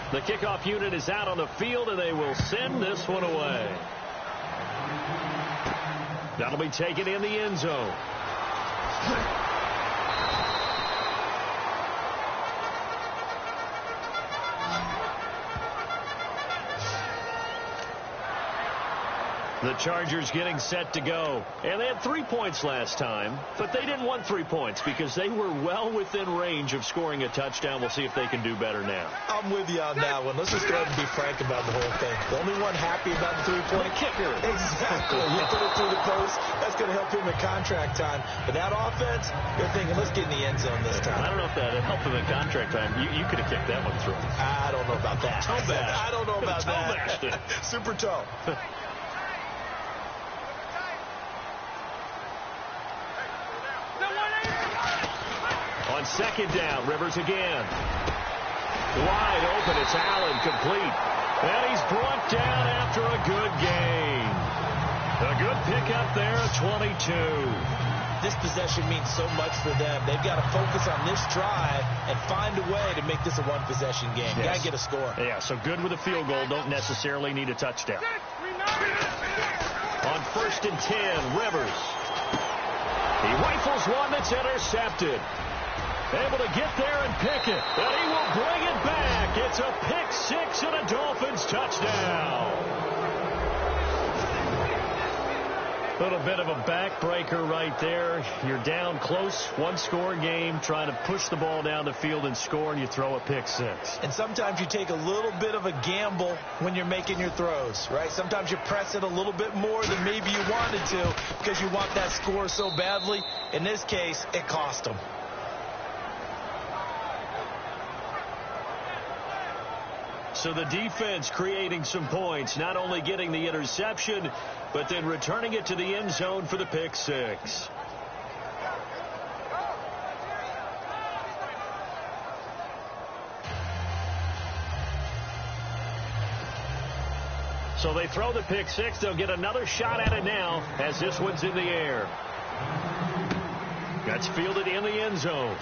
The kickoff unit is out on the field, and they will send this one away. That'll be taken in the end zone. The Chargers getting set to go. And they had 3 points last time, but they didn't want 3 points because they were well within range of scoring a touchdown. We'll see if they can do better now. I'm with you on that one. Let's just go ahead and be frank about the whole thing. The only one happy about the 3-point kicker. Exactly. You put it through the post. That's going to help him in contract time. But that offense, you're thinking, let's get in the end zone this time. I don't know if that would help him in contract time. You could have kicked that one through. I don't know about that. Toe bash. I don't know about toe that. Super toe. On 2nd down, Rivers again. Wide open, it's Allen, complete. And he's brought down after a good gain. A good pickup there, 22. This possession means so much for them. They've got to focus on this drive and find a way to make this a one-possession game. Yes. Got to get a score. Yeah, so good with a field goal. Don't necessarily need a touchdown. On 1st and 10, Rivers. He rifles one that's intercepted. Able to get there and pick it. And he will bring it back. It's a pick six and a Dolphins touchdown. A little bit of a backbreaker right there. You're down close, one-score game, trying to push the ball down the field and score, and you throw a pick six. And sometimes you take a little bit of a gamble when you're making your throws, right? Sometimes you press it a little bit more than maybe you wanted to because you want that score so badly. In this case, it cost them. So the defense creating some points, not only getting the interception, but then returning it to the end zone for the pick six. So they throw the pick six. They'll get another shot at it now as this one's in the air. That's fielded in the end zone.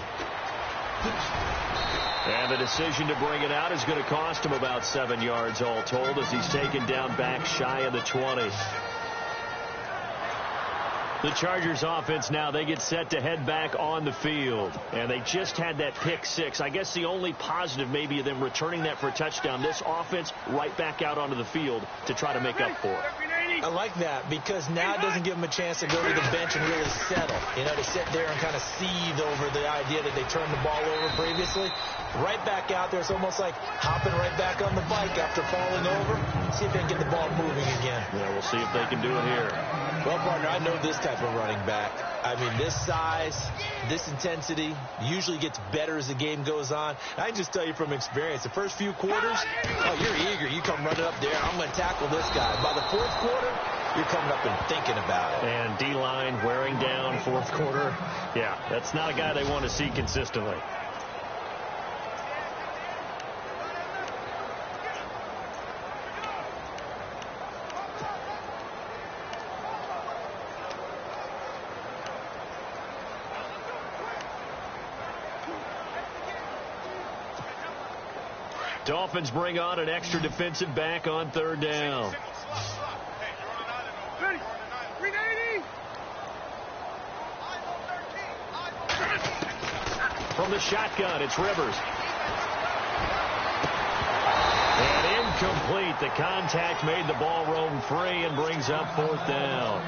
And the decision to bring it out is going to cost him about 7 yards all told as he's taken down back shy of the 20. The Chargers offense now, they get set to head back on the field. And they just had that pick six. I guess the only positive maybe of them returning that for a touchdown. This offense right back out onto the field to try to make up for it. I like that because now it doesn't give them a chance to go to the bench and really settle. You know, to sit there and kind of seethe over the idea that they turned the ball over previously. Right back out there. It's almost like hopping right back on the bike after falling over. See if they can get the ball moving again. Yeah, we'll see if they can do it here. Well, partner, I know this type of running back. I mean, this size, this intensity usually gets better as the game goes on. I can just tell you from experience, the first few quarters, oh, you're eager. You come running up there, I'm going to tackle this guy. By the fourth quarter, you're coming up and thinking about it. And D-line wearing down fourth quarter. Yeah, that's not a guy they want to see consistently. Dolphins bring on an extra defensive back on third down. From the shotgun, it's Rivers. And incomplete. The contact made the ball roam free and brings up fourth down.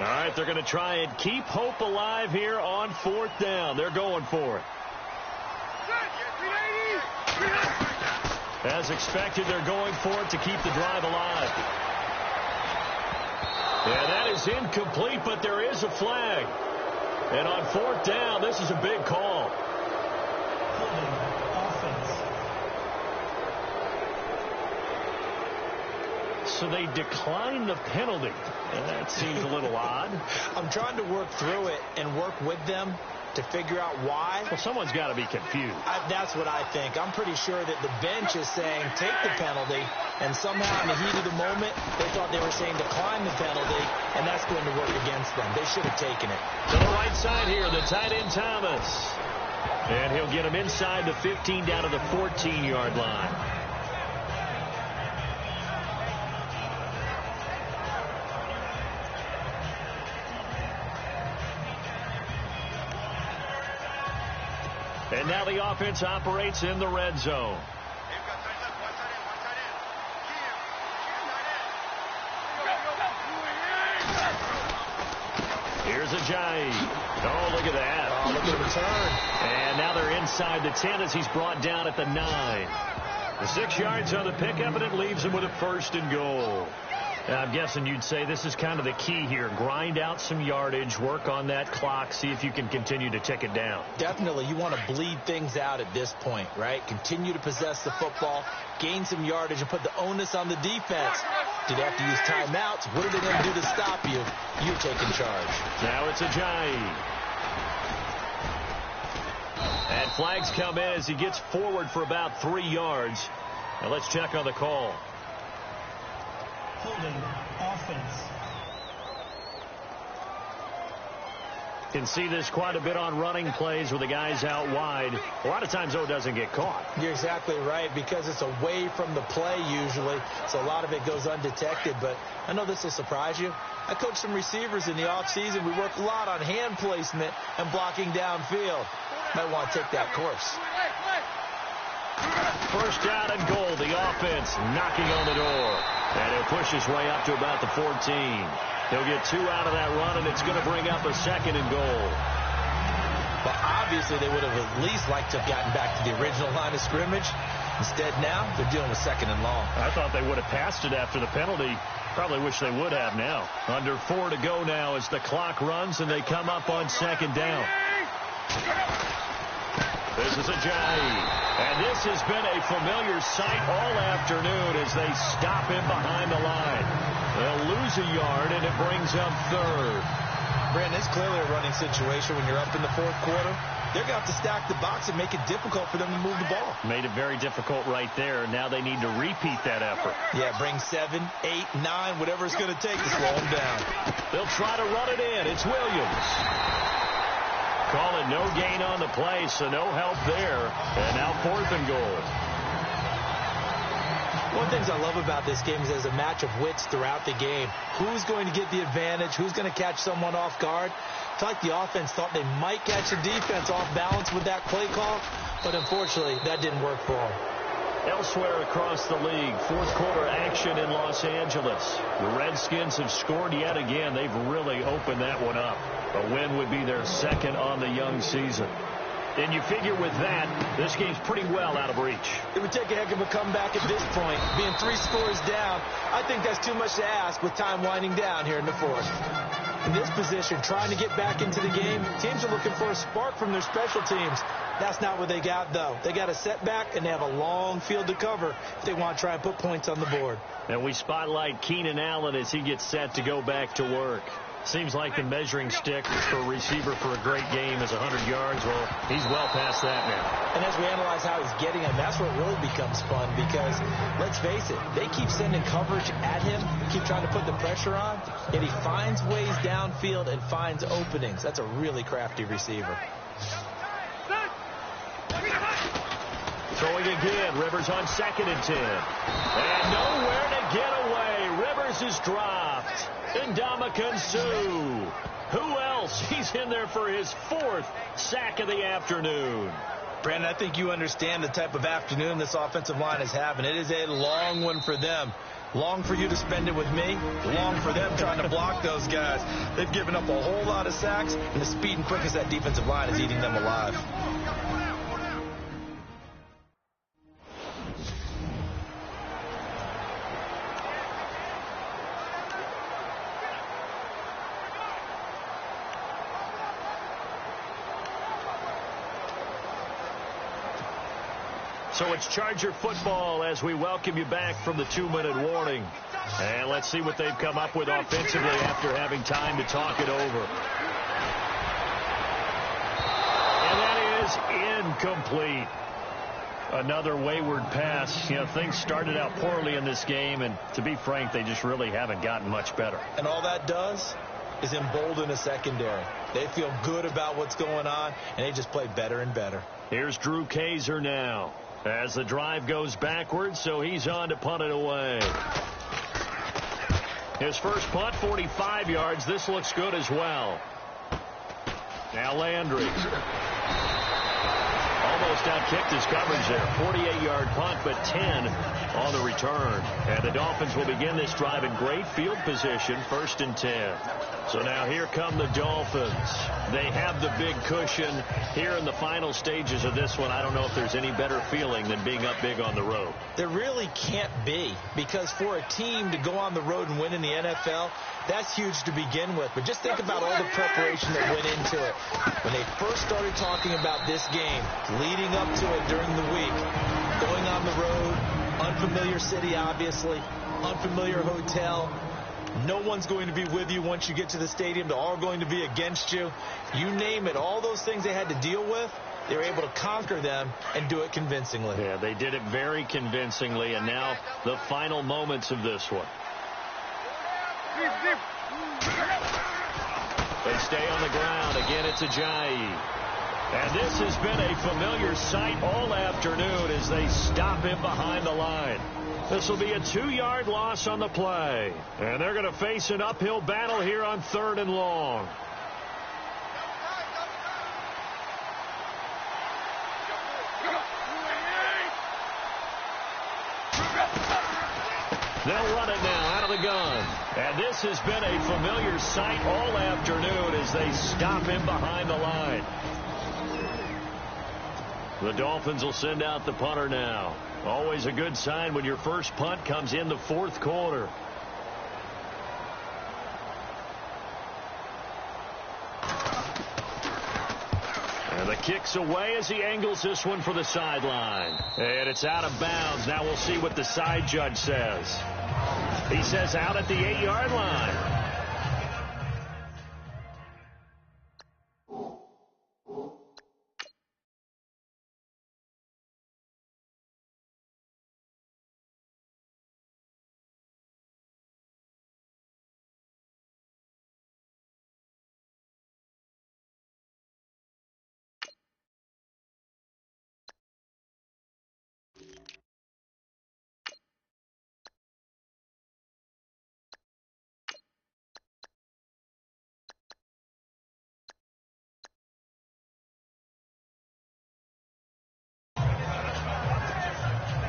All right, they're going to try and keep hope alive here on fourth down. They're going for it. As expected, they're going for it to keep the drive alive. And that is incomplete, but there is a flag. And on fourth down, this is a big call. So they decline the penalty. And that seems a little odd. I'm trying to work through it and work with them to figure out why. Well, someone's got to be confused. That's what I think. I'm pretty sure that the bench is saying take the penalty, and somehow in the heat of the moment, they thought they were saying decline the penalty, and that's going to work against them. They should have taken it. To the right side here, the tight end Thomas. And he'll get him inside the 15 down to the 14-yard line. And now the offense operates in the red zone. Here's Ajayi. Oh, look at that. Oh, look at the return. And now they're inside the 10 as he's brought down at the 9. The 6 yards on the pickup, and it leaves him with a first and goal. I'm guessing you'd say this is kind of the key here. Grind out some yardage, work on that clock, see if you can continue to tick it down. Definitely. You want to bleed things out at this point, right? Continue to possess the football, gain some yardage, and put the onus on the defense. Do they have to use timeouts? What are they going to do to stop you? You're taking charge. Now it's Ajayi. And flags come in as he gets forward for about 3 yards. Now let's check on the call. Holding offense. Can see this quite a bit on running plays with the guys out wide. A lot of times, though, it doesn't get caught. You're exactly right, because it's away from the play usually, so a lot of it goes undetected. But I know this will surprise you. I coached some receivers in the offseason. We work a lot on hand placement and blocking downfield. Might want to take that course. First down and goal. The offense knocking on the door. And he'll push his way up to about the 14. He'll get 2 out of that run, and it's going to bring up a 2nd and goal. But obviously they would have at least liked to have gotten back to the original line of scrimmage. Instead now, they're dealing with 2nd and long. I thought they would have passed it after the penalty. Probably wish they would have now. Under 4 to go now as the clock runs, and they come up on 2nd down. This is Ajayi. And this has been a familiar sight all afternoon as they stop him behind the line. They'll lose a yard, and it brings up 3rd. Brandon, it's clearly a running situation when you're up in the 4th quarter. They're going to have to stack the box and make it difficult for them to move the ball. Made it very difficult right there. Now they need to repeat that effort. Yeah, bring 7, 8, 9, whatever it's going to take to slow them down. They'll try to run it in. It's Williams. Call it no gain on the play, so no help there. And now 4th and goal. One of the things I love about this game is there's a match of wits throughout the game. Who's going to get the advantage? Who's going to catch someone off guard? I feel like the offense thought they might catch the defense off balance with that play call, but unfortunately, that didn't work for them. Elsewhere across the league, 4th quarter action in Los Angeles. The Redskins have scored yet again. They've really opened that one up. A win would be their 2nd on the young season. And you figure with that, this game's pretty well out of reach. It would take a heck of a comeback at this point. Being 3 scores down, I think that's too much to ask with time winding down here in the 4th. In this position, trying to get back into the game, teams are looking for a spark from their special teams. That's not what they got, though. They got a setback, and they have a long field to cover if they want to try and put points on the board. And we spotlight Keenan Allen as he gets set to go back to work. Seems like the measuring stick for a receiver for a great game is 100 yards. Well, he's well past that now. And as we analyze how he's getting them, that's what really becomes fun because, let's face it, they keep sending coverage at him, keep trying to put the pressure on, yet he finds ways downfield and finds openings. That's a really crafty receiver. Throwing again, Rivers on 2nd and 10. And nowhere to get away. Rivers is dropped. Ndamukong Suh. Who else? He's in there for his 4th sack of the afternoon. Brandon, I think you understand the type of afternoon this offensive line is having. It is a long one for them. Long for you to spend it with me. Long for them trying to block those guys. They've given up a whole lot of sacks, and the speed and quickness of that defensive line is eating them alive. So it's Charger football as we welcome you back from the 2-minute warning. And let's see what they've come up with offensively after having time to talk it over. And that is incomplete. Another wayward pass. You know, things started out poorly in this game, and to be frank, they just really haven't gotten much better. And all that does is embolden a secondary. They feel good about what's going on, and they just play better and better. Here's Drew Kaiser now as the drive goes backwards, so he's on to punt it away. His first punt, 45 yards. This looks good as well. Now Landry. Almost outkicked his coverage there. 48-yard punt, but 10 on the return. And the Dolphins will begin this drive in great field position, 1st and 10. So now here come the Dolphins. They have the big cushion here in the final stages of this one. I don't know if there's any better feeling than being up big on the road. There really can't be, because for a team to go on the road and win in the NFL, that's huge to begin with. But just think about all the preparation that went into it. When they first started talking about this game, leading up to it during the week, going on the road, unfamiliar city, obviously, unfamiliar hotel. No one's going to be with you once you get to the stadium. They're all going to be against you. You name it. All those things they had to deal with. they were able to conquer them and do it convincingly. Yeah, they did it very convincingly, and now the final moments of this one. They stay on the ground. Again, it's Ajayi. And this has been a familiar sight all afternoon as they stop him behind the line. This will be a 2-yard loss on the play. And they're going to face an uphill battle here on 3rd and long. They'll run it now out of the gun. And this has been a familiar sight all afternoon as they stop him behind the line. The Dolphins will send out the punter now. Always a good sign when your first punt comes in the 4th quarter. And the kick's away as he angles this one for the sideline. And it's out of bounds. Now we'll see what the side judge says. He says out at the 8-yard line.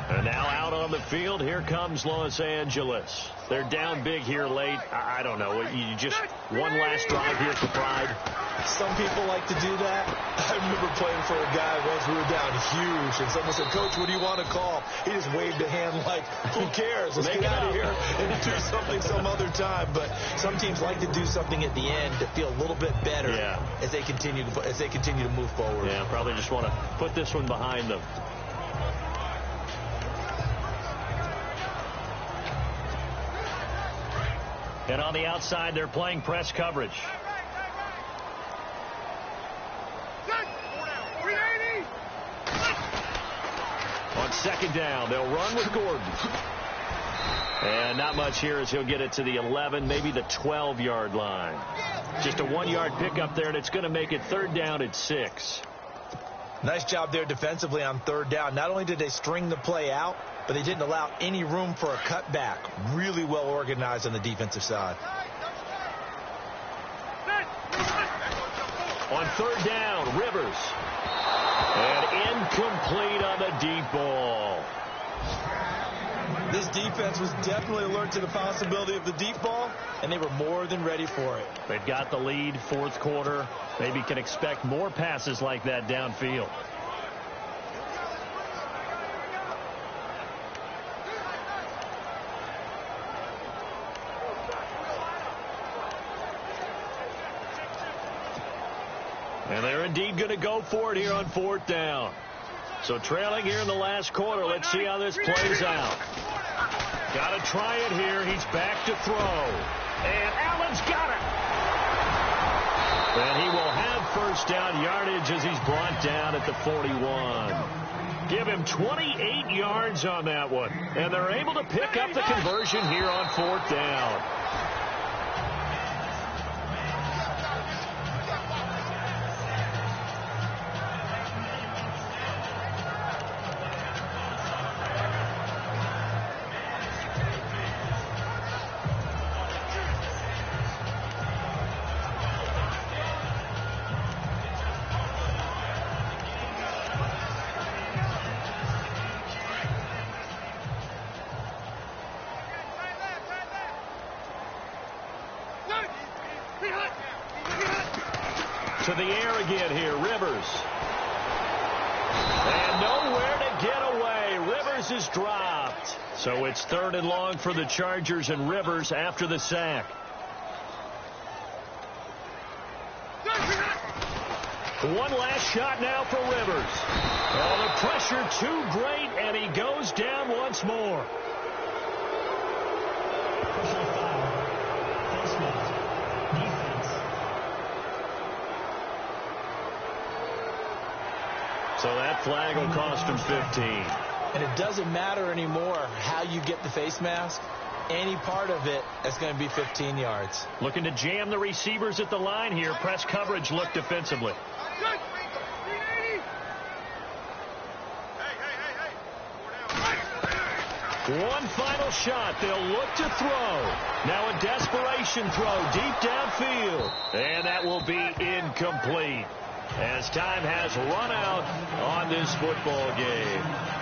And now out on the field, here comes Los Angeles. They're down big here late. I don't know. You just one last drive here for pride. Some people like to do that. I remember playing for a guy once. We were down huge, and someone said, "Coach, what do you want to call?" He just waved a hand like, "Who cares? Let's get out of here and do something some other time." But some teams like to do something at the end to feel a little bit better as they continue to move forward. Yeah, probably just want to put this one behind them. And on the outside, they're playing press coverage. On 2nd down, they'll run with Gordon. And not much here as he'll get it to the 11, maybe the 12-yard line. Just a 1-yard pickup there, and it's going to make it 3rd down at 6. Nice job there defensively on 3rd down. Not only did they string the play out, but they didn't allow any room for a cutback. Really well organized on the defensive side. On 3rd down, Rivers. And incomplete on the deep ball. This defense was definitely alert to the possibility of the deep ball, and they were more than ready for it. They've got the lead, 4th quarter. Maybe can expect more passes like that downfield. And they're indeed going to go for it here on 4th down. So trailing here in the last quarter. Let's see how this plays out. Got to try it here. He's back to throw. And Allen's got it. And he will have 1st down yardage as he's brought down at the 41. Give him 28 yards on that one. And they're able to pick up the conversion here on 4th down. To the air again here, Rivers. And nowhere to get away. Rivers is dropped. So it's 3rd and long for the Chargers and Rivers after the sack. One last shot now for Rivers. Oh, the pressure too great, and he goes down once more. So that flag will cost him 15. And it doesn't matter anymore how you get the face mask. Any part of it is going to be 15 yards. Looking to jam the receivers at the line here. Press coverage look defensively. One final shot. They'll look to throw. Now a desperation throw deep downfield. And that will be incomplete as time has run out on this football game.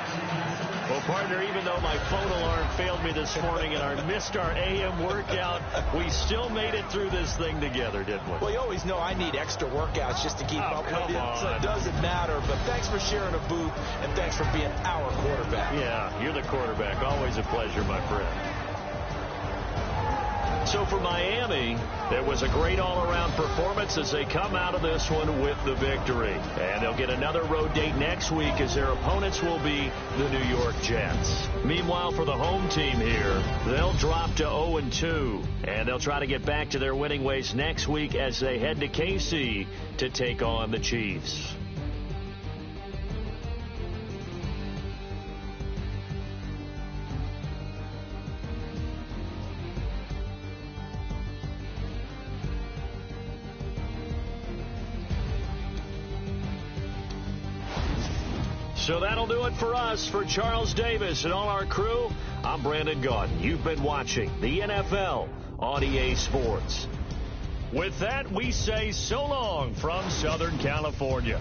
Well, partner, even though my phone alarm failed me this morning and I missed our AM workout, we still made it through this thing together, didn't we? Well, you always know I need extra workouts just to keep up with you, so it doesn't matter. But thanks for sharing a booth, and thanks for being our quarterback. Yeah, you're the quarterback. Always a pleasure, my friend. So for Miami, there was a great all-around performance as they come out of this one with the victory. And they'll get another road date next week as their opponents will be the New York Jets. Meanwhile, for the home team here, they'll drop to 0-2. And they'll try to get back to their winning ways next week as they head to KC to take on the Chiefs. So that'll do it for us. For Charles Davis and all our crew, I'm Brandon Gaudin. You've been watching the NFL on EA Sports. With that, we say so long from Southern California.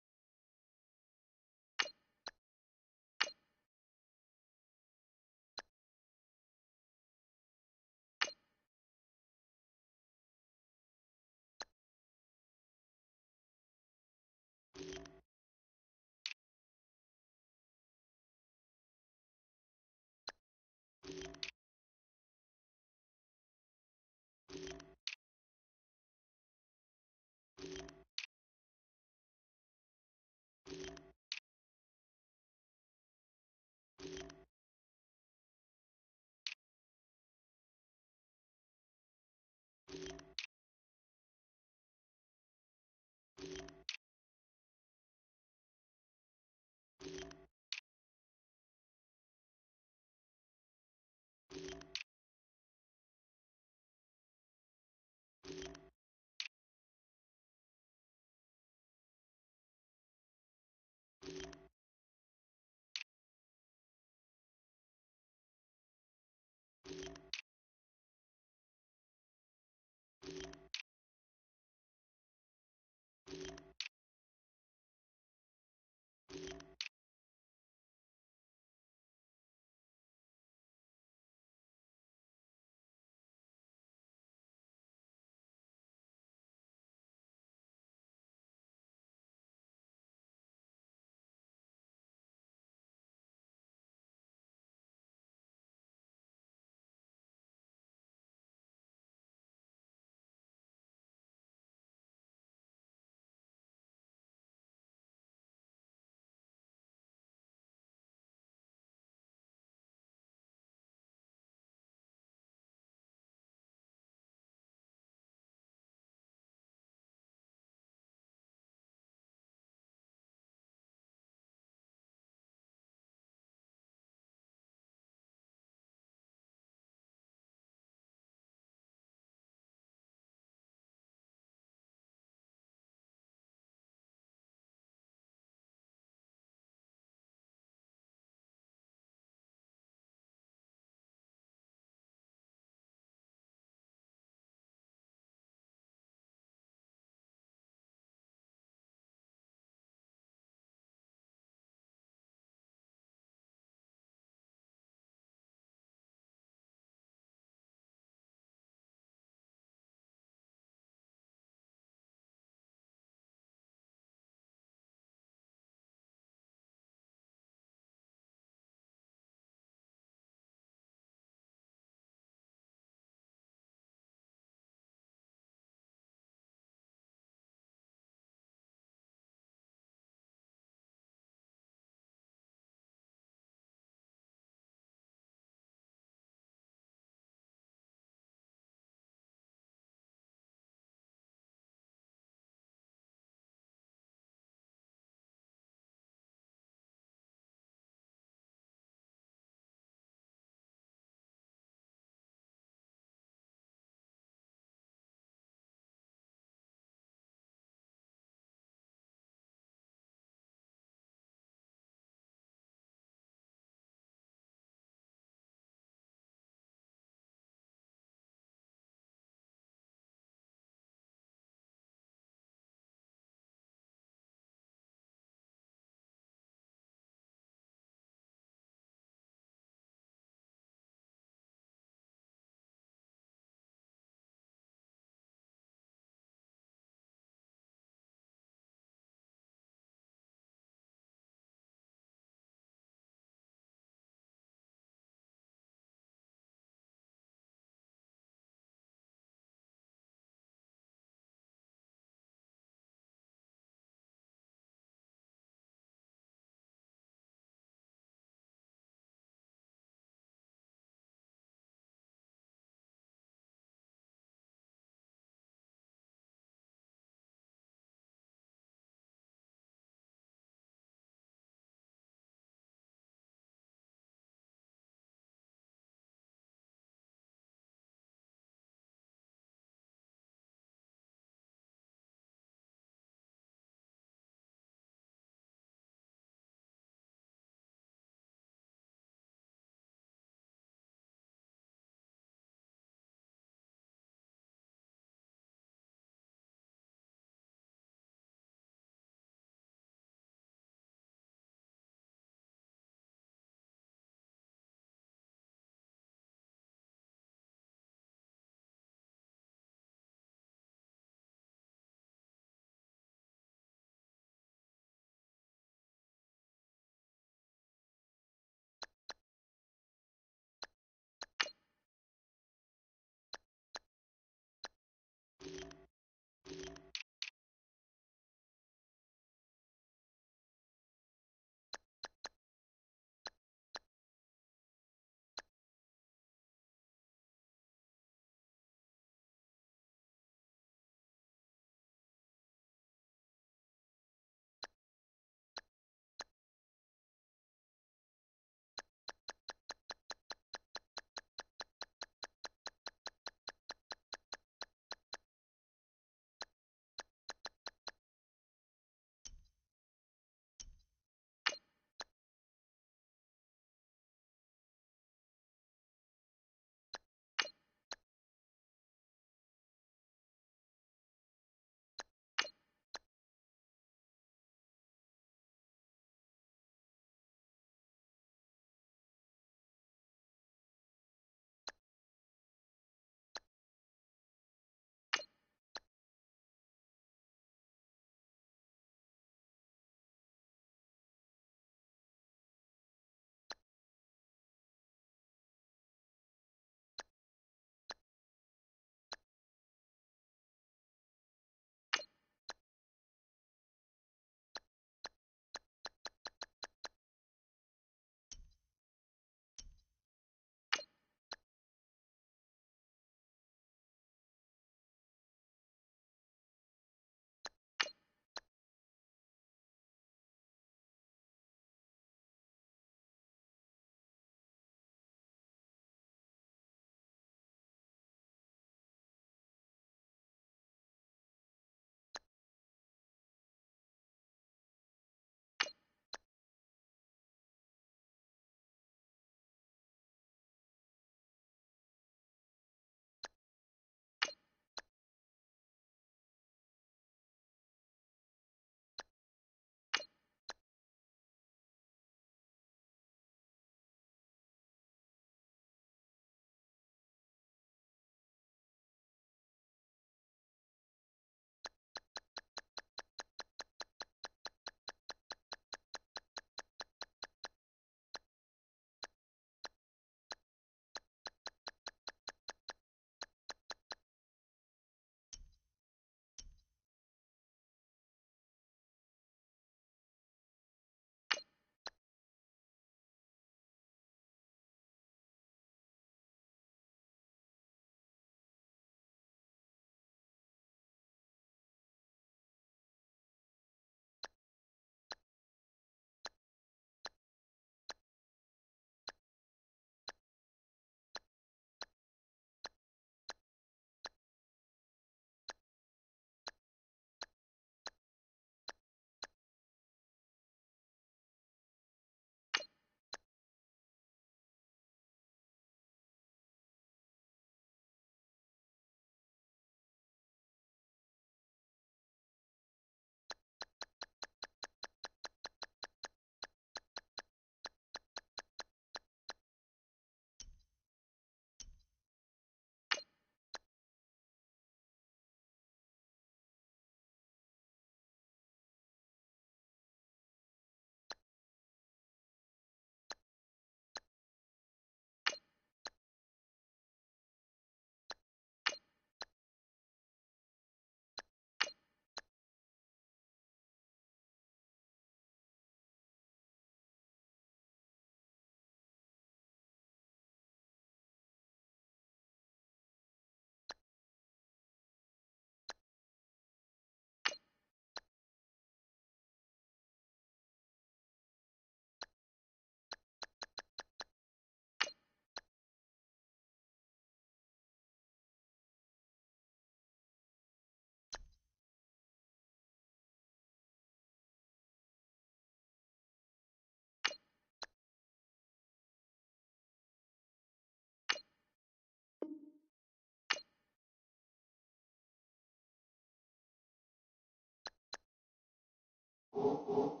you.